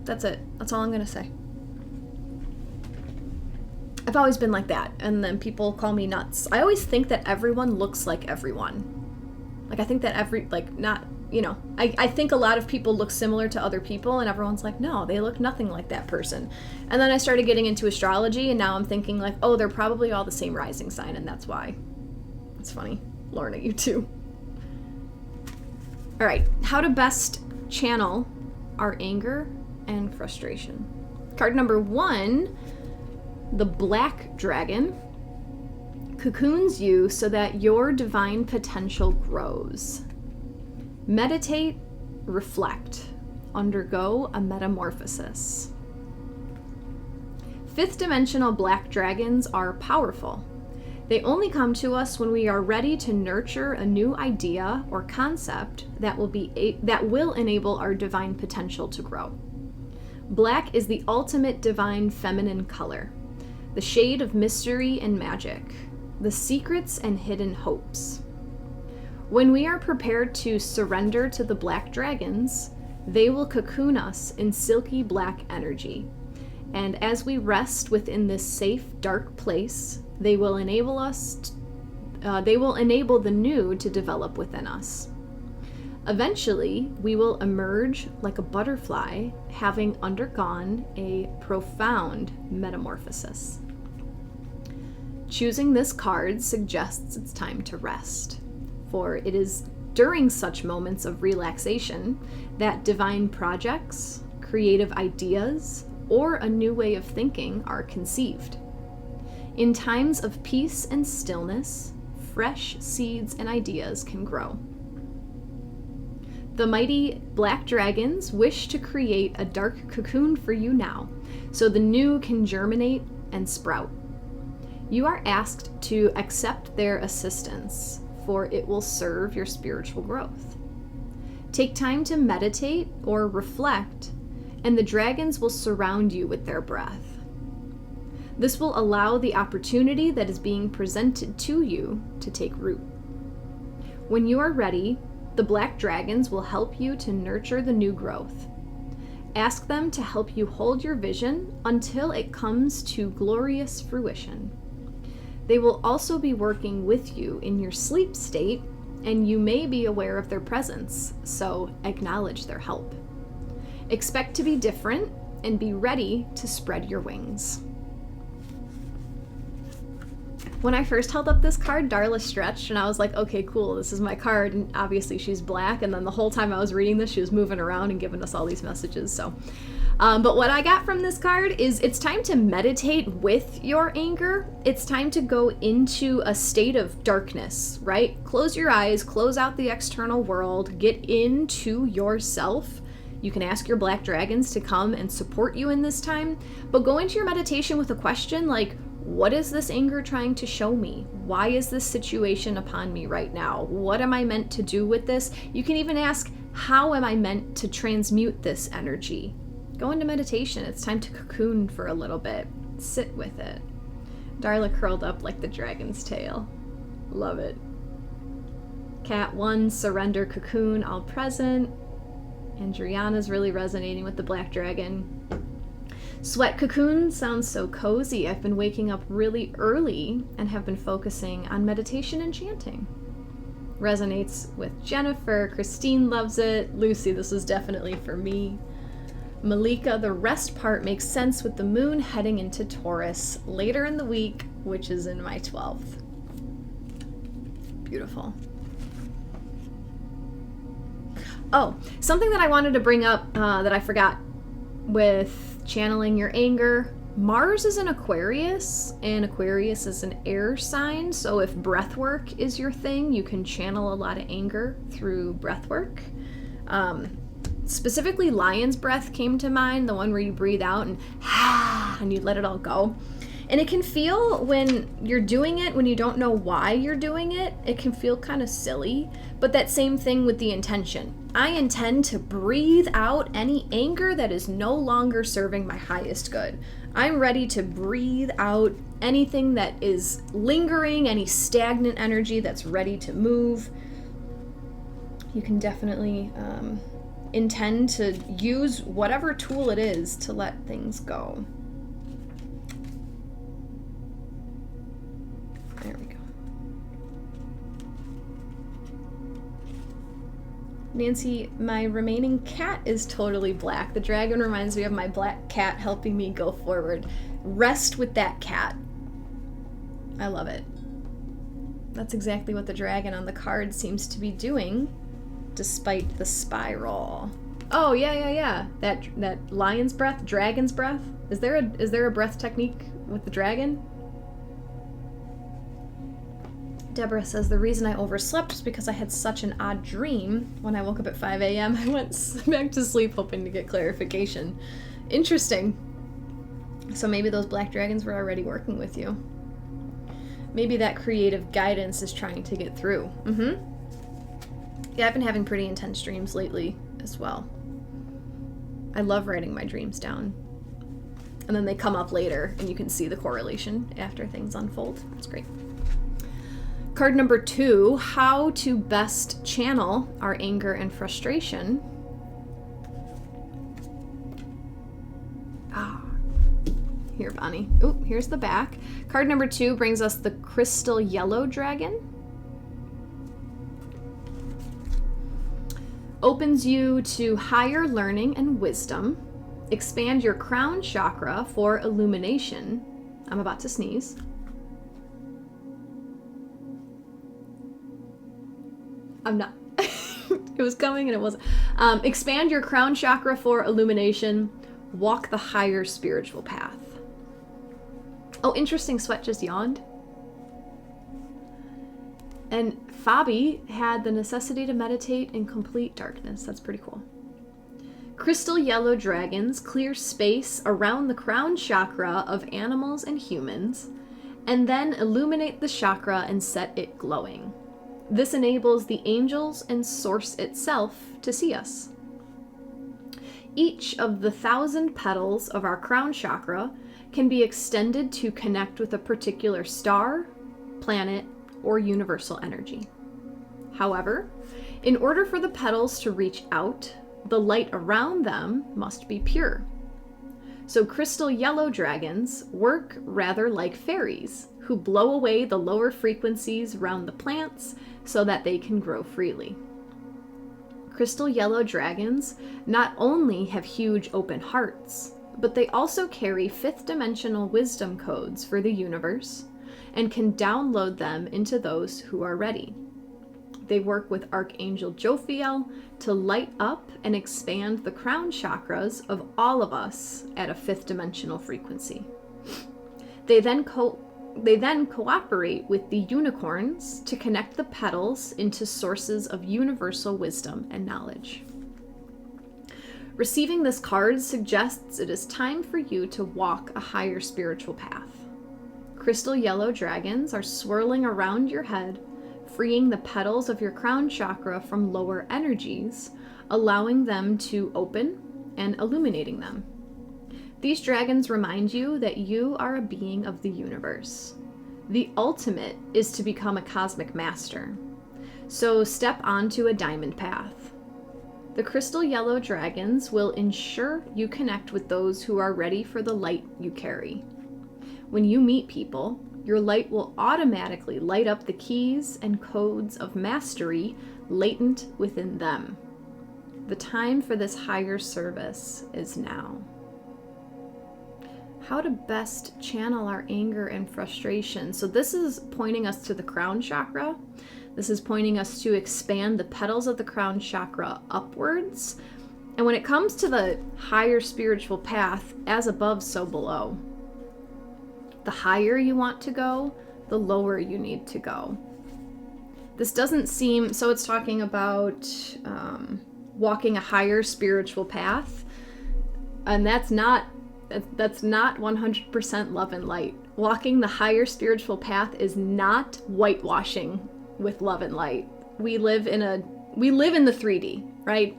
That's it. That's all I'm going to say. I've always been like that, and then people call me nuts. I always think that everyone looks like everyone. Like, I think that I think a lot of people look similar to other people, and everyone's like, no, they look nothing like that person. And then I started getting into astrology, and now I'm thinking like, oh, they're probably all the same rising sign, and that's why. It's funny. Lorna, you too. All right, how to best channel our anger and frustration. Card number 1, the Black Dragon, cocoons you so that your divine potential grows. Meditate, reflect, undergo a metamorphosis. 5th dimensional black dragons are powerful. They only come to us when we are ready to nurture a new idea or concept that will enable our divine potential to grow. Black is the ultimate divine feminine color, the shade of mystery and magic, the secrets and hidden hopes. When we are prepared to surrender to the black dragons, they will cocoon us in silky black energy. And as we rest within this safe, dark place, they will enable the new to develop within us. Eventually, we will emerge like a butterfly, having undergone a profound metamorphosis. Choosing this card suggests it's time to rest, for it is during such moments of relaxation that divine projects, creative ideas, or a new way of thinking are conceived. In times of peace and stillness, fresh seeds and ideas can grow. The mighty black dragons wish to create a dark cocoon for you now, so the new can germinate and sprout. You are asked to accept their assistance, for it will serve your spiritual growth. Take time to meditate or reflect, and the dragons will surround you with their breath. This will allow the opportunity that is being presented to you to take root. When you are ready, the black dragons will help you to nurture the new growth. Ask them to help you hold your vision until it comes to glorious fruition. They will also be working with you in your sleep state, and you may be aware of their presence, so acknowledge their help. Expect to be different and be ready to spread your wings. When I first held up this card, Darla stretched, and I was like, okay, cool, this is my card, and obviously she's black, and then the whole time I was reading this, she was moving around and giving us all these messages, so. But what I got from this card is it's time to meditate with your anger. It's time to go into a state of darkness, right? Close your eyes, close out the external world, get into yourself. You can ask your black dragons to come and support you in this time, but go into your meditation with a question like, what is this anger trying to show me? Why is this situation upon me right now? What am I meant to do with this? You can even ask, how am I meant to transmute this energy? Go into meditation. It's time to cocoon for a little bit. Sit with it. Darla curled up like the dragon's tail. Love it. Cat 1, surrender cocoon, all present. And Driana's really resonating with the black dragon. Sweat cocoon sounds so cozy. I've been waking up really early and have been focusing on meditation and chanting. Resonates with Jennifer. Christine loves it. Lucy, this is definitely for me. Malika, the rest part makes sense with the moon heading into Taurus later in the week, which is in my 12th. Beautiful. Oh, something that I wanted to bring up that I forgot with channeling your anger. Mars is an Aquarius, and Aquarius is an air sign, so if breath work is your thing, you can channel a lot of anger through breath work. Specifically, lion's breath came to mind, the one where you breathe out and you let it all go. And it can feel, when you're doing it, when you don't know why you're doing it, it can feel kind of silly. But that same thing with the intention. I intend to breathe out any anger that is no longer serving my highest good. I'm ready to breathe out anything that is lingering, any stagnant energy that's ready to move. You can definitely intend to use whatever tool it is to let things go. There we go. Nancy, my remaining cat is totally black. The dragon reminds me of my black cat helping me go forward. Rest with that cat. I love it. That's exactly what the dragon on the card seems to be doing, despite the spiral. Oh, yeah. That lion's breath, dragon's breath. Is there a breath technique with the dragon? Deborah says, the reason I overslept was because I had such an odd dream. When I woke up at 5 a.m., I went back to sleep hoping to get clarification. Interesting. So maybe those black dragons were already working with you. Maybe that creative guidance is trying to get through. Yeah, I've been having pretty intense dreams lately as well. I love writing my dreams down. And then they come up later, and you can see the correlation after things unfold. It's great. Card number 2, how to best channel our anger and frustration. Here, Bonnie. Oh, here's the back. Card number 2 brings us the crystal yellow dragon. Opens you to higher learning and wisdom. Expand your crown chakra for illumination. I'm about to sneeze. I'm not. It was coming and it wasn't. Expand your crown chakra for illumination. Walk the higher spiritual path. Oh, interesting. Sweat just yawned. And Fabi had the necessity to meditate in complete darkness. That's pretty cool. Crystal yellow dragons clear space around the crown chakra of animals and humans, and then illuminate the chakra and set it glowing. This enables the angels and Source itself to see us. Each of the 1,000 petals of our crown chakra can be extended to connect with a particular star, planet, or universal energy. However, in order for the petals to reach out, the light around them must be pure. So crystal yellow dragons work rather like fairies, who blow away the lower frequencies around the plants so that they can grow freely. Crystal yellow dragons not only have huge open hearts, but they also carry 5th dimensional wisdom codes for the universe and can download them into those who are ready. They work with Archangel Jophiel to light up and expand the crown chakras of all of us at a 5th dimensional frequency. They then cooperate with the unicorns to connect the petals into sources of universal wisdom and knowledge. Receiving this card suggests it is time for you to walk a higher spiritual path. Crystal yellow dragons are swirling around your head, freeing the petals of your crown chakra from lower energies, allowing them to open and illuminating them. These dragons remind you that you are a being of the universe. The ultimate is to become a cosmic master. So step onto a diamond path. The crystal yellow dragons will ensure you connect with those who are ready for the light you carry. When you meet people, your light will automatically light up the keys and codes of mastery latent within them. The time for this higher service is now. How to best channel our anger and frustration. So this is pointing us to the crown chakra. This is pointing us to expand the petals of the crown chakra upwards. And when it comes to the higher spiritual path, as above, so below. The higher you want to go, the lower you need to go. This doesn't seem, so it's talking about walking a higher spiritual path. And that's not 100% love and light. Walking the higher spiritual path is not whitewashing with love and light. We live in the 3D, right?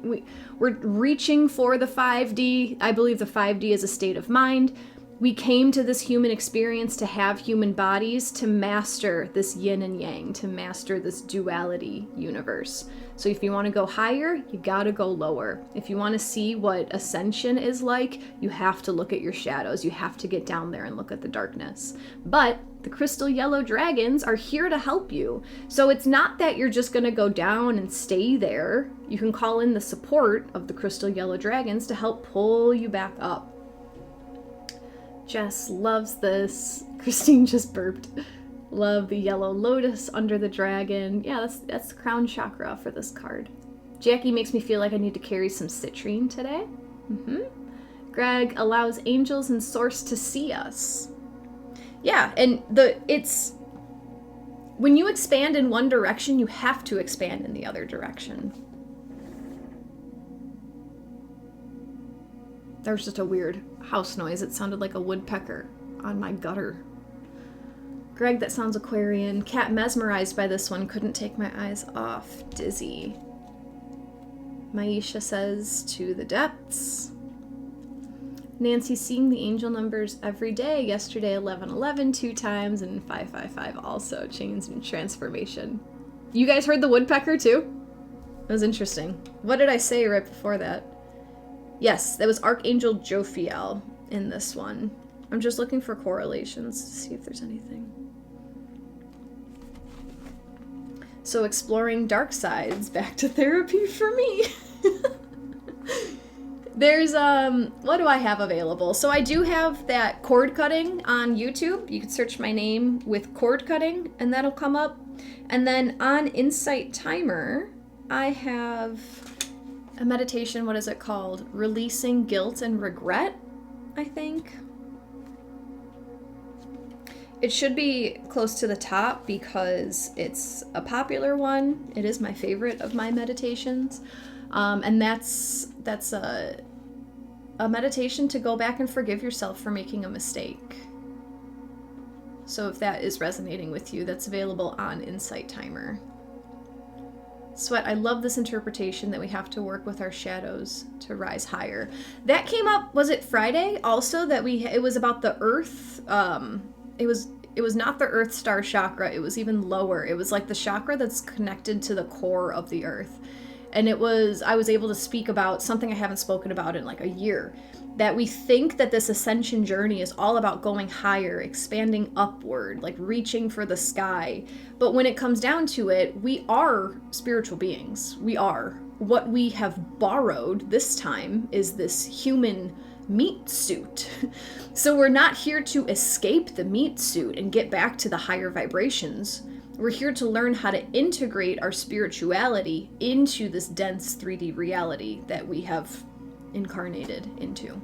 We're reaching for the 5D. I believe the 5D is a state of mind. We came to this human experience to have human bodies, to master this yin and yang, to master this duality universe. So if you want to go higher, you got to go lower. If you want to see what ascension is like, you have to look at your shadows. You have to get down there and look at the darkness. But the crystal yellow dragons are here to help you. So it's not that you're just going to go down and stay there. You can call in the support of the crystal yellow dragons to help pull you back up. Jess loves this. Christine just burped. Love the yellow lotus under the dragon. Yeah, that's the crown chakra for this card. Jacqui makes me feel like I need to carry some citrine today. Greg allows angels and source to see us. Yeah, and it's when you expand in one direction, you have to expand in the other direction. There was just a weird house noise. It sounded like a woodpecker on my gutter. Greg, that sounds Aquarian. Cat mesmerized by this one. Couldn't take my eyes off. Dizzy. Maisha says, to the depths. Nancy, seeing the angel numbers every day. Yesterday, 1111 2 times, and 555 also. Chains and transformation. You guys heard the woodpecker too? That was interesting. What did I say right before that? Yes, that was Archangel Jophiel in this one. I'm just looking for correlations to see if there's anything. So exploring dark sides, back to therapy for me. There's, what do I have available? So I do have that cord cutting on YouTube. You can search my name with cord cutting and that'll come up. And then on Insight Timer, I have a meditation, what is it called? Releasing Guilt and Regret, I think. It should be close to the top because it's a popular one. It is my favorite of my meditations. And that's a meditation to go back and forgive yourself for making a mistake. So if that is resonating with you, that's available on Insight Timer. Sweat, I love this interpretation that we have to work with our shadows to rise higher. That came up, was it Friday? Also that it was about the earth. It was not the earth star chakra. It was even lower. It was like the chakra that's connected to the core of the earth. And I was able to speak about something I haven't spoken about in like a year. That we think that this ascension journey is all about going higher, expanding upward, like reaching for the sky. But when it comes down to it, we are spiritual beings. We are. What we have borrowed this time is this human meat suit. So we're not here to escape the meat suit and get back to the higher vibrations. We're here to learn how to integrate our spirituality into this dense 3D reality that we have incarnated into.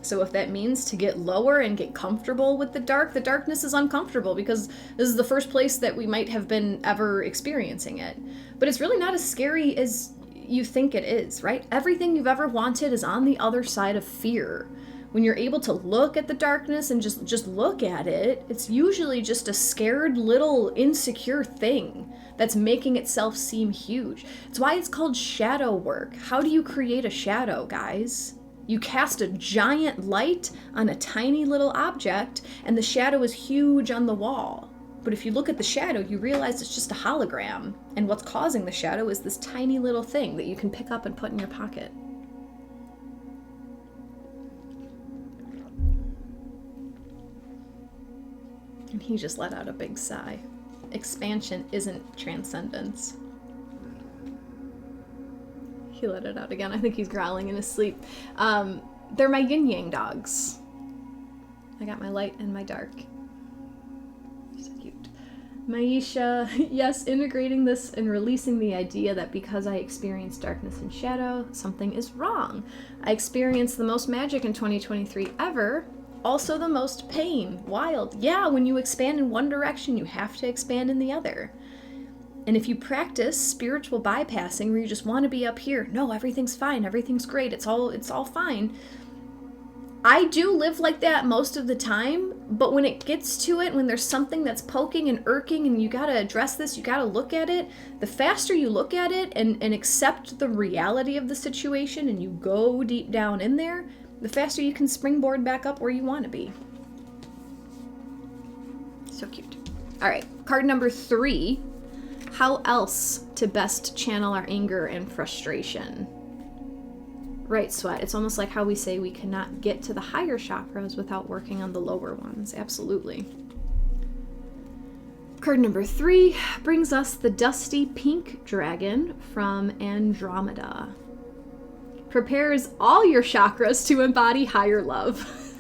So if that means to get lower and get comfortable with the darkness is uncomfortable because this is the first place that we might have been ever experiencing it. But it's really not as scary as you think it is, right? Everything you've ever wanted is on the other side of fear. When you're able to look at the darkness and just look at it, it's usually just a scared little insecure thing that's making itself seem huge. It's why it's called shadow work. How do you create a shadow, guys? You cast a giant light on a tiny little object, and the shadow is huge on the wall. But if you look at the shadow, you realize it's just a hologram, and what's causing the shadow is this tiny little thing that you can pick up and put in your pocket. And he just let out a big sigh. Expansion isn't transcendence. He let it out again. I think he's growling in his sleep. They're my yin-yang dogs. I got my light and my dark. So cute. Maisha, yes, integrating this and releasing the idea that because I experience darkness and shadow, something is wrong. I experienced the most magic in 2023 ever, also the most pain. Wild. Yeah, when you expand in one direction, you have to expand in the other. And if you practice spiritual bypassing where you just want to be up here, no, everything's fine, everything's great, it's all fine. I do live like that most of the time, but when it gets to it, when there's something that's poking and irking and you got to address this, you got to look at it, the faster you look at it and accept the reality of the situation and you go deep down in there, the faster you can springboard back up where you want to be. So cute. All right, card number 3. How else to best channel our anger and frustration? Right, Sweat. It's almost like how we say we cannot get to the higher chakras without working on the lower ones. Absolutely. Card number 3 brings us the dusty pink dragon from Andromeda. Prepares all your chakras to embody higher love.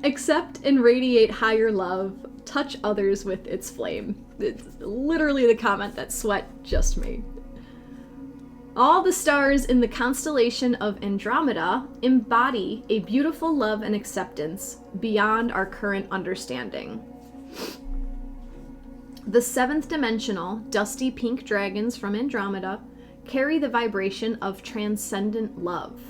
Accept and radiate higher love. Touch others with its flame. It's literally the comment that Sweat just made. All the stars in the constellation of Andromeda embody a beautiful love and acceptance beyond our current understanding. The 7th dimensional, dusty pink dragons from Andromeda carry the vibration of transcendent love.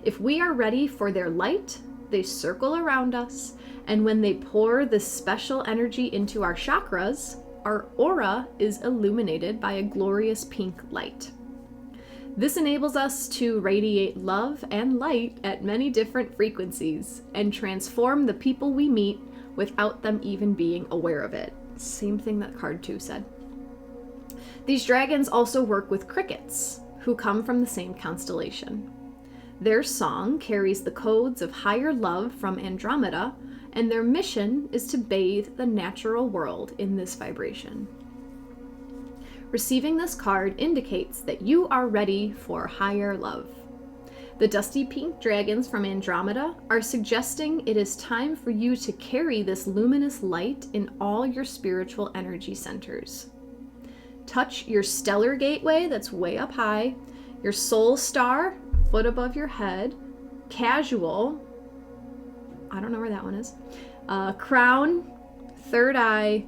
If we are ready for their light, they circle around us, and when they pour this special energy into our chakras, our aura is illuminated by a glorious pink light. This enables us to radiate love and light at many different frequencies and transform the people we meet without them even being aware of it. Same thing that card 2 said. These dragons also work with crickets, who come from the same constellation. Their song carries the codes of higher love from Andromeda, and their mission is to bathe the natural world in this vibration. Receiving this card indicates that you are ready for higher love. The dusty pink dragons from Andromeda are suggesting it is time for you to carry this luminous light in all your spiritual energy centers. Touch your stellar gateway that's way up high, your soul star, foot above your head, casual, I don't know where that one is, crown, third eye,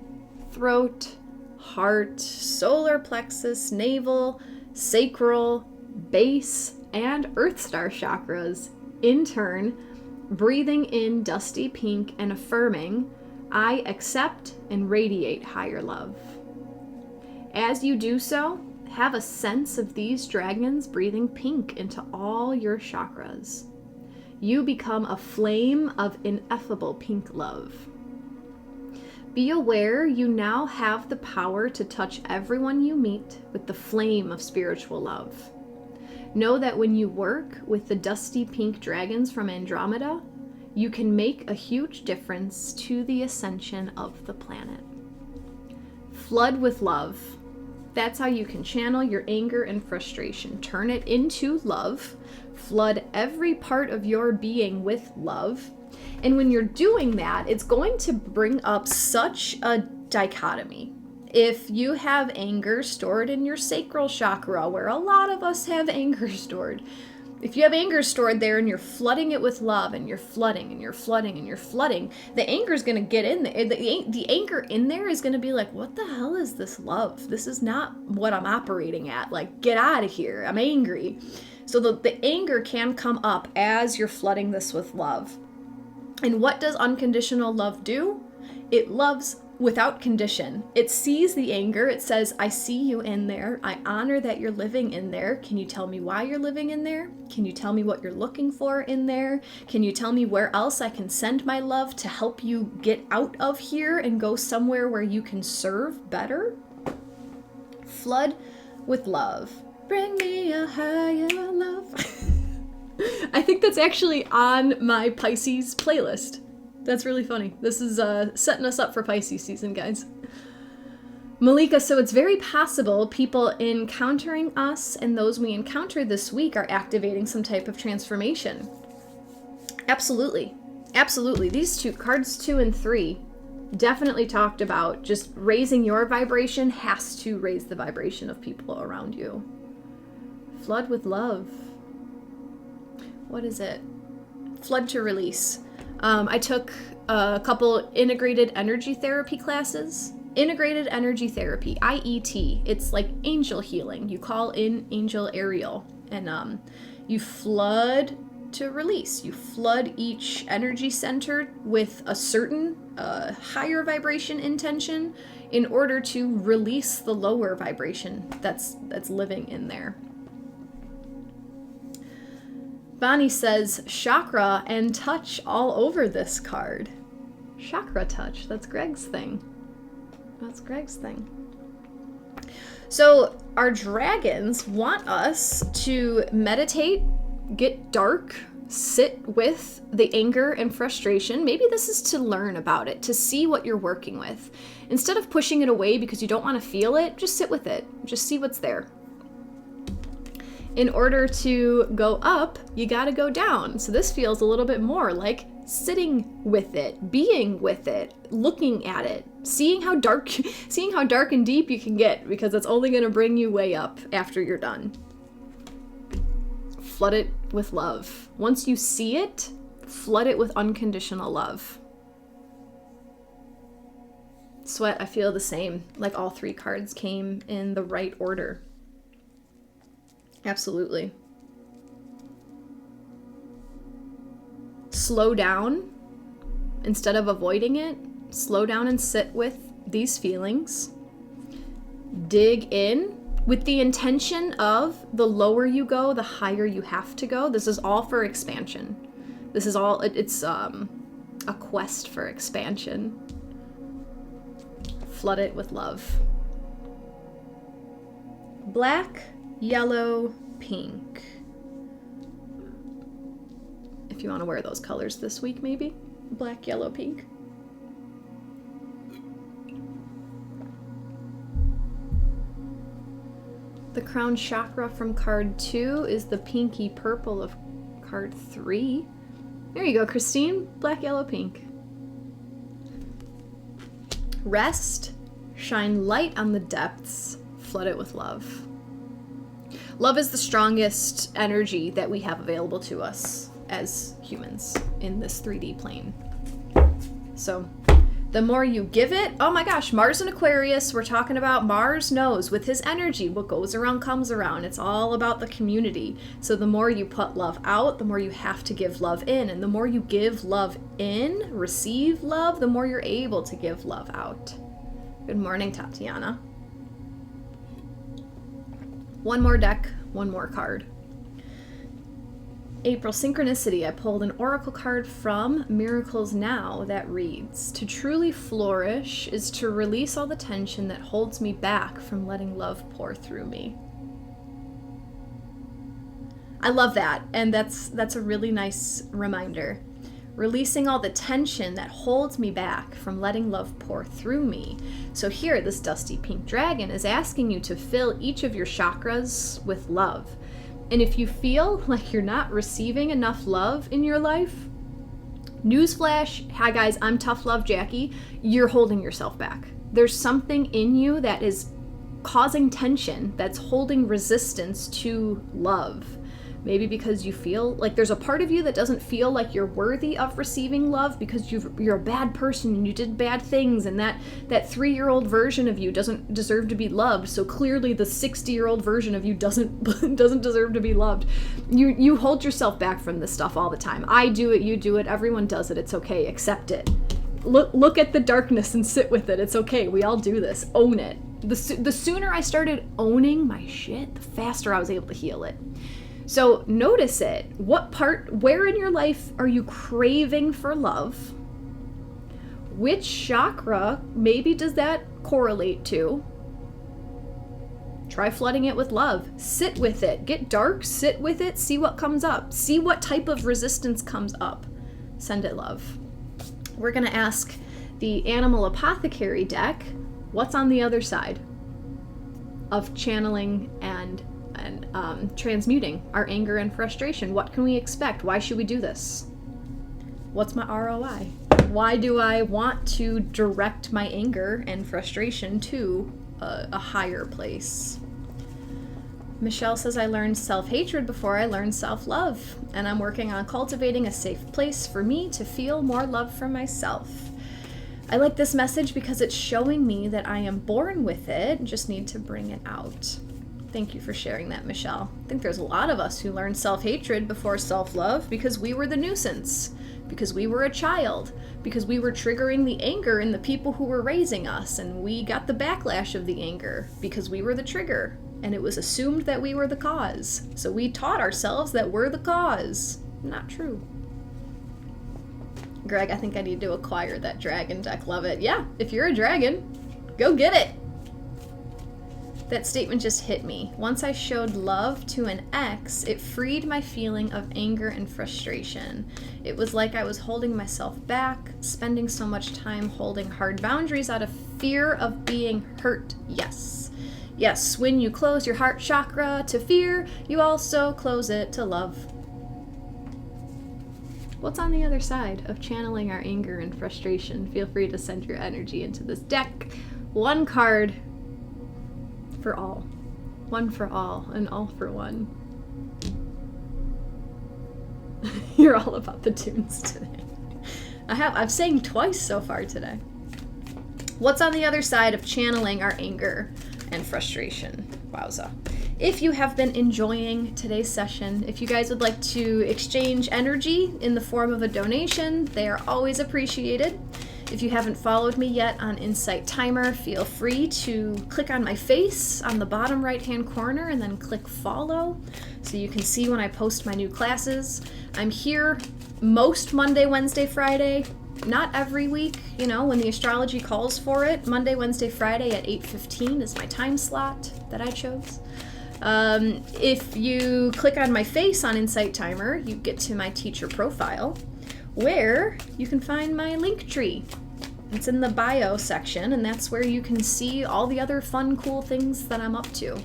throat, heart, solar plexus, navel, sacral, base, and earth star chakras. In turn, breathing in dusty pink and affirming, I accept and radiate higher love. As you do so, have a sense of these dragons breathing pink into all your chakras. You become a flame of ineffable pink love. Be aware you now have the power to touch everyone you meet with the flame of spiritual love. Know that when you work with the dusty pink dragons from Andromeda, you can make a huge difference to the ascension of the planet. Flood with love. That's how you can channel your anger and frustration. Turn it into love. Flood every part of your being with love. And when you're doing that, it's going to bring up such a dichotomy. If you have anger stored in your sacral chakra, where a lot of us have anger stored, if you have anger stored there and you're flooding it with love and you're flooding and you're flooding and you're flooding, the anger is going to get in there. The anger in there is going to be like, what the hell is this love? This is not what I'm operating at. Like, get out of here. I'm angry. So the anger can come up as you're flooding this with love. And what does unconditional love do? It loves without condition. It sees the anger. It says, I see you in there. I honor that you're living in there. Can you tell me why you're living in there? Can you tell me what you're looking for in there? Can you tell me where else I can send my love to help you get out of here and go somewhere where you can serve better? Flood with love. Bring me a higher love. I think that's actually on my Pisces playlist. That's really funny. This is setting us up for Pisces season, guys. Malika, so it's very possible people encountering us and those we encounter this week are activating some type of transformation. Absolutely. Absolutely. These two, cards 2 and 3, definitely talked about just raising your vibration has to raise the vibration of people around you. Flood with love. What is it? Flood to release. I took a couple integrated energy therapy classes. Integrated energy therapy, IET. It's like angel healing. You call in Angel Ariel and you flood to release. You flood each energy center with a certain higher vibration intention in order to release the lower vibration that's living in there. Bonnie says, chakra and touch all over this card. Chakra touch, that's Greg's thing. That's Greg's thing. So our dragons want us to meditate, get dark, sit with the anger and frustration. Maybe this is to learn about it, to see what you're working with. Instead of pushing it away because you don't want to feel it, just sit with it. Just see what's there. In order to go up, you got to go down. So this feels a little bit more like sitting with it, being with it, looking at it, seeing how dark and deep you can get, because it's only going to bring you way up after you're done. Flood it with love. Once you see it, flood it with unconditional love. Sweat, I feel the same. Like all 3 cards came in the right order. Absolutely. Slow down instead of avoiding it. Slow down and sit with these feelings. Dig in with the intention of the lower you go, the higher you have to go. This is all for expansion. This is all, it's a quest for expansion. Flood it with love. Black, yellow, pink. If you want to wear those colors this week, maybe. Black, yellow, pink. The crown chakra from card 2 is the pinky purple of card 3. There you go, Christine. Black, yellow, pink. Rest, shine light on the depths, flood it with love. Love is the strongest energy that we have available to us as humans in this 3D plane. So the more you give it, oh my gosh, Mars in Aquarius, we're talking about Mars knows with his energy, what goes around comes around. It's all about the community. So the more you put love out, the more you have to give love in. And the more you give love in, receive love, the more you're able to give love out. Good morning, Tatiana. One more deck, one more card. April Synchronicity, I pulled an oracle card from Miracles Now that reads, to truly flourish is to release all the tension that holds me back from letting love pour through me. I love that, and that's a really nice reminder. Releasing all the tension that holds me back from letting love pour through me. So here, this dusty pink dragon is asking you to fill each of your chakras with love. And if you feel like you're not receiving enough love in your life, newsflash, hi guys, I'm Tough Love Jacqui, you're holding yourself back. There's something in you that is causing tension, that's holding resistance to love. Maybe because you feel like there's a part of you that doesn't feel like you're worthy of receiving love because you're a bad person and you did bad things, and that 3-year-old version of you doesn't deserve to be loved. So clearly the 60-year-old version of you doesn't deserve to be loved. You hold yourself back from this stuff all the time. I do it, you do it, everyone does it. It's okay. Accept it. look at the darkness and sit with it. It's okay. We all do this. Own it. The sooner I started owning my shit, the faster I was able to heal it. So notice it. Where in your life are you craving for love? Which chakra maybe does that correlate to? Try flooding it with love. Sit with it. Get dark, sit with it, see what comes up. See what type of resistance comes up. Send it love. We're going to ask the Animal Apothecary deck, what's on the other side of channeling and transmuting our anger and frustration? What can we expect? Why should we do this? What's my ROI? Why do I want to direct my anger and frustration to a higher place? Michelle says, I learned self-hatred before I learned self-love, and I'm working on cultivating a safe place for me to feel more love for myself. I like this message because it's showing me that I am born with it, just need to bring it out. Thank you for sharing that, Michelle. I think there's a lot of us who learned self-hatred before self-love because we were the nuisance, because we were a child, because we were triggering the anger in the people who were raising us, and we got the backlash of the anger because we were the trigger, and it was assumed that we were the cause. So we taught ourselves that we're the cause. Not true. Greg, I think I need to acquire that dragon deck. Love it. Yeah, if you're a dragon, go get it. That statement just hit me. Once I showed love to an ex, it freed my feeling of anger and frustration. It was like I was holding myself back, spending so much time holding hard boundaries out of fear of being hurt. Yes. Yes, when you close your heart chakra to fear, you also close it to love. What's on the other side of channeling our anger and frustration? Feel free to send your energy into this deck. One card for all. One for all, and all for one. You're all about the tunes today. I've sang twice so far today. What's on the other side of channeling our anger and frustration? Wowza. If you have been enjoying today's session, if you guys would like to exchange energy in the form of a donation, they are always appreciated. If you haven't followed me yet on Insight Timer, feel free to click on my face on the bottom right-hand corner and then click follow so you can see when I post my new classes. I'm here most Monday, Wednesday, Friday. Not every week, when the astrology calls for it. Monday, Wednesday, Friday at 8:15 is my time slot that I chose. If you click on my face on Insight Timer, you get to my teacher profile, where you can find my link tree. It's in the bio section, and that's where you can see all the other fun, cool things that I'm up to.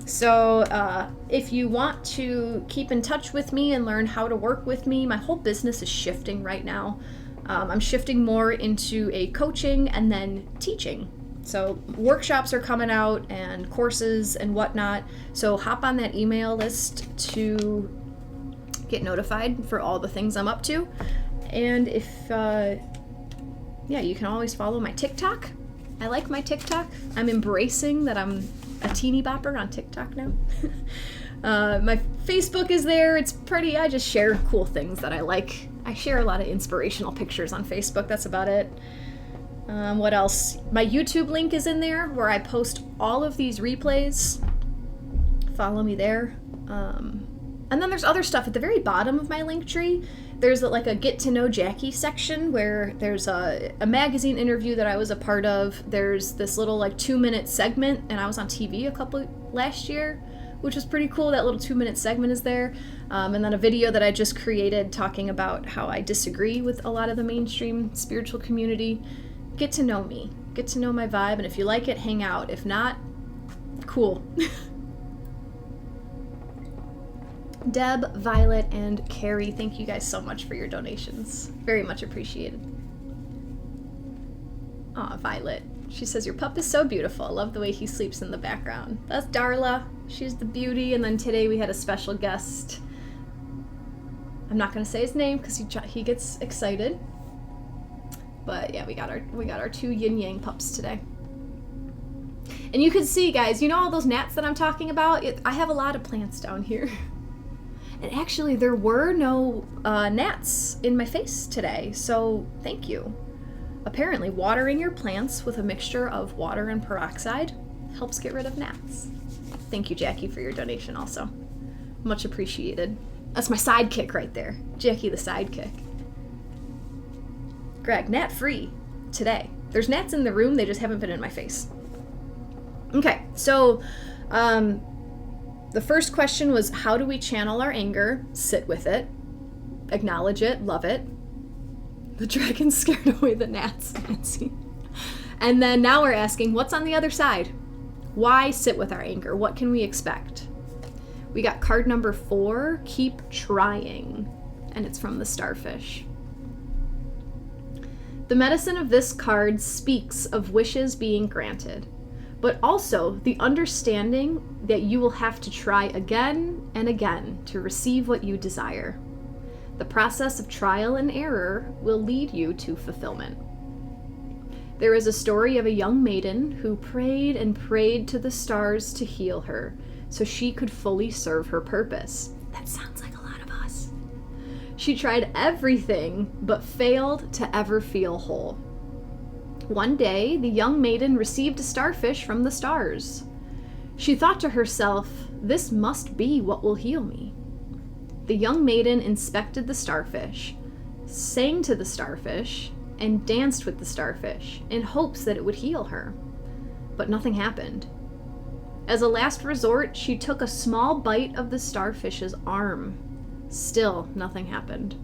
So if you want to keep in touch with me and learn how to work with me, my whole business is shifting right now. I'm shifting more into a coaching and then teaching. So workshops are coming out and courses and whatnot. So hop on that email list to get notified for all the things I'm up to. And if, you can always follow my TikTok. I like my TikTok. I'm embracing that I'm a teeny bopper on TikTok now. My Facebook is there. It's pretty, I just share cool things that I like. I share a lot of inspirational pictures on Facebook. That's about it. What else? My YouTube link is in there where I post all of these replays. Follow me there. And then there's other stuff at the very bottom of my link tree. There's like a Get to Know Jacqui section where there's a magazine interview that I was a part of. There's this little 2-minute segment, and I was on TV last year, which was pretty cool. That little 2-minute segment is there. And then a video that I just created talking about how I disagree with a lot of the mainstream spiritual community. Get to know me. Get to know my vibe, and if you like it, hang out. If not, cool. Deb, Violet, and Carrie, thank you guys so much for your donations. Very much appreciated. Aw, Violet. She says, your pup is so beautiful. I love the way he sleeps in the background. That's Darla. She's the beauty. And then today we had a special guest. I'm not going to say his name because he gets excited. But yeah, we got our 2 yin-yang pups today. And you can see, guys, all those gnats that I'm talking about? I have a lot of plants down here. And actually, there were no gnats in my face today, so thank you. Apparently, watering your plants with a mixture of water and peroxide helps get rid of gnats. Thank you, Jacqui, for your donation also. Much appreciated. That's my sidekick right there. Jacqui the sidekick. Greg, gnat-free today. There's gnats in the room, they just haven't been in my face. Okay, so the first question was, how do we channel our anger? Sit with it. Acknowledge it. Love it. The dragon scared away the gnats, Nancy. And then now we're asking, what's on the other side? Why sit with our anger? What can we expect? We got card number 4, keep trying. And it's from the starfish. The medicine of this card speaks of wishes being granted, but also the understanding that you will have to try again and again to receive what you desire. The process of trial and error will lead you to fulfillment. There is a story of a young maiden who prayed and prayed to the stars to heal her so she could fully serve her purpose. That sounds like a lot of us. She tried everything but failed to ever feel whole. One day, the young maiden received a starfish from the stars. She thought to herself, this must be what will heal me. The young maiden inspected the starfish, sang to the starfish, and danced with the starfish in hopes that it would heal her. But nothing happened. As a last resort, she took a small bite of the starfish's arm. Still, nothing happened.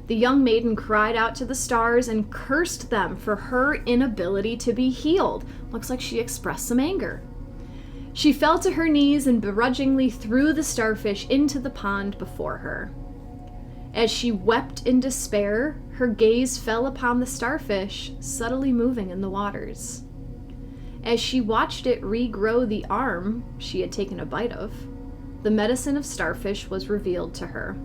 The young maiden cried out to the stars and cursed them for her inability to be healed. Looks like she expressed some anger. She fell to her knees and begrudgingly threw the starfish into the pond before her. As she wept in despair, her gaze fell upon the starfish, subtly moving in the waters. As she watched it regrow the arm she had taken a bite of, the medicine of starfish was revealed to her.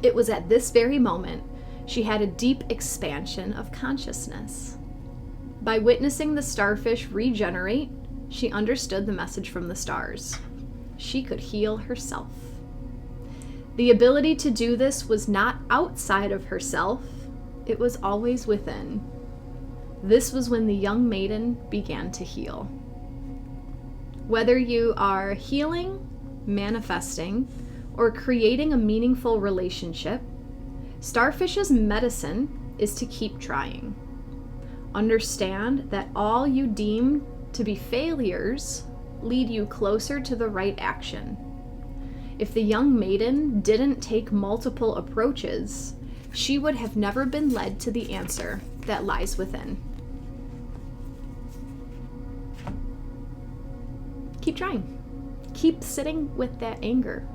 It was at this very moment she had a deep expansion of consciousness. By witnessing the starfish regenerate, she understood the message from the stars. She could heal herself. The ability to do this was not outside of herself, it was always within. This was when the young maiden began to heal. Whether you are healing, manifesting, or creating a meaningful relationship, starfish's medicine is to keep trying. Understand that all you deem to be failures lead you closer to the right action. If the young maiden didn't take multiple approaches, she would have never been led to the answer that lies within. Keep trying. Keep sitting with that anger.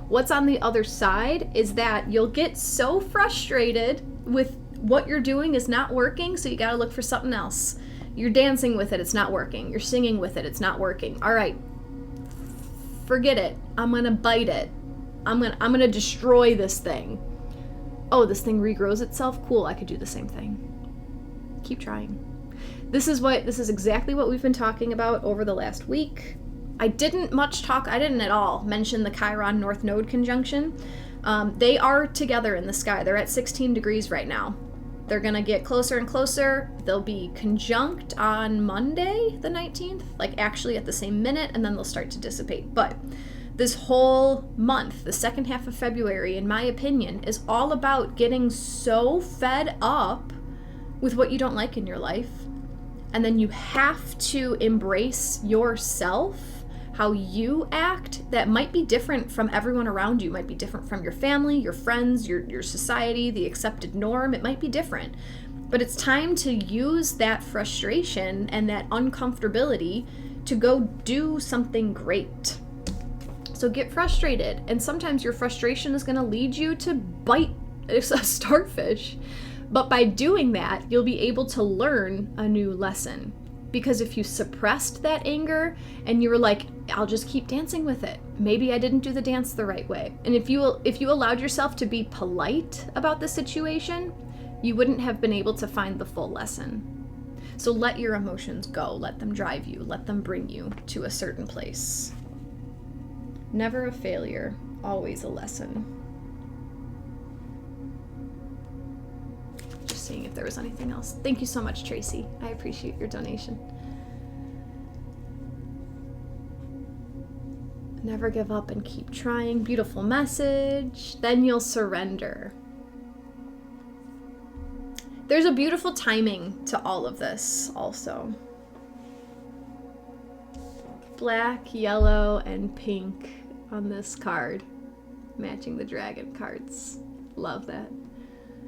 What's on the other side is that you'll get so frustrated with what you're doing is not working, so you gotta look for something else. You're dancing with it, it's not working. You're singing with it, it's not working. All right, forget it. I'm gonna bite it. I'm gonna destroy this thing. Oh, this thing regrows itself? Cool, I could do the same thing. Keep trying. This is exactly what we've been talking about over the last week. I didn't at all mention the Chiron North Node conjunction. They are together in the sky. They're at 16 degrees right now. They're gonna get closer and closer. They'll be conjunct on Monday, the 19th, like actually at the same minute, and then they'll start to dissipate. But this whole month, the second half of February, in my opinion, is all about getting so fed up with what you don't like in your life. And then you have to embrace yourself, how you act, that might be different from everyone around you, might be different from your family, your friends, your society, the accepted norm. It might be different. But it's time to use that frustration and that uncomfortability to go do something great. So get frustrated. And sometimes your frustration is going to lead you to bite a starfish. But by doing that, you'll be able to learn a new lesson. Because if you suppressed that anger and you were like, I'll just keep dancing with it. Maybe I didn't do the dance the right way. And if you allowed yourself to be polite about the situation, you wouldn't have been able to find the full lesson. So let your emotions go. Let them drive you. Let them bring you to a certain place. Never a failure, always a lesson. just seeing if there was anything else. Thank you so much, Tracy. I appreciate your donation. Never give up and keep trying. Beautiful message. Then you'll surrender. There's a beautiful timing to all of this also. Black, yellow, and pink on this card. Matching the dragon cards. Love that.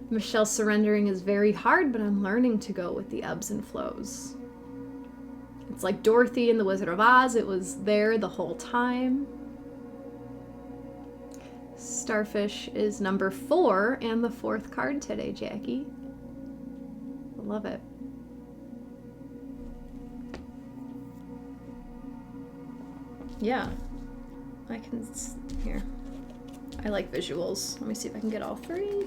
Michelle, surrendering is very hard, but I'm learning to go with the ebbs and flows. It's like Dorothy in The Wizard of Oz. It was there the whole time. Starfish is number 4 and the 4th card today, Jackie. I love it. Yeah. I can... Here. I like visuals. Let me see if I can get all 3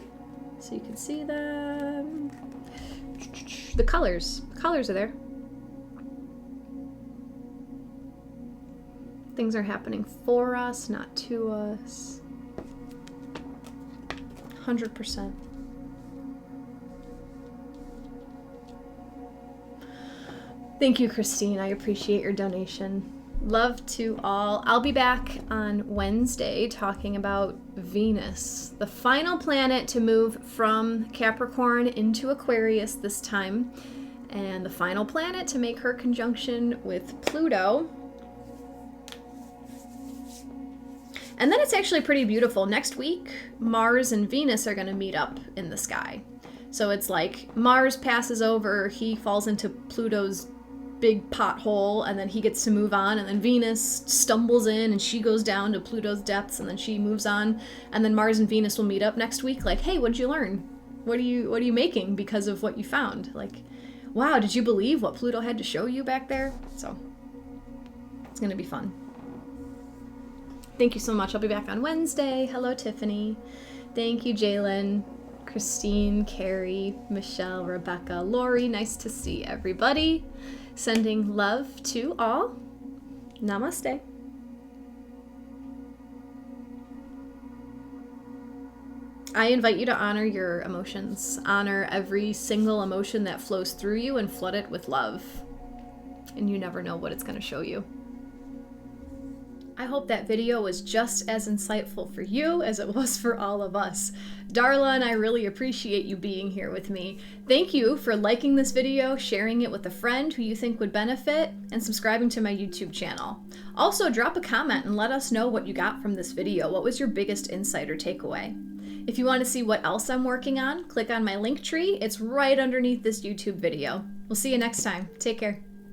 so you can see them. The colors. The colors are there. Things are happening for us, not to us. 100%. Thank you, Christine. I appreciate your donation. Love to all. I'll be back on Wednesday talking about Venus, the final planet to move from Capricorn into Aquarius this time, and the final planet to make her conjunction with Pluto. And then it's actually pretty beautiful. Next week, Mars and Venus are going to meet up in the sky. So it's like Mars passes over, he falls into Pluto's big pothole, and then he gets to move on, and then Venus stumbles in and she goes down to Pluto's depths, and then she moves on, and then Mars and Venus will meet up next week like, hey, what did you learn? What are you making because of what you found? Like, wow, did you believe what Pluto had to show you back there? So it's going to be fun. Thank you so much. I'll be back on Wednesday. Hello, Tiffany. Thank you, Jalen, Christine, Carrie, Michelle, Rebecca, Lori. Nice to see everybody. Sending love to all. Namaste. I invite you to honor your emotions. Honor every single emotion that flows through you and flood it with love. And you never know what it's going to show you. I hope that video was just as insightful for you as it was for all of us. Darla and I really appreciate you being here with me. Thank you for liking this video, sharing it with a friend who you think would benefit, and subscribing to my YouTube channel. Also, drop a comment and let us know what you got from this video. What was your biggest insight or takeaway? If you want to see what else I'm working on, click on my link tree. It's right underneath this YouTube video. We'll see you next time. Take care.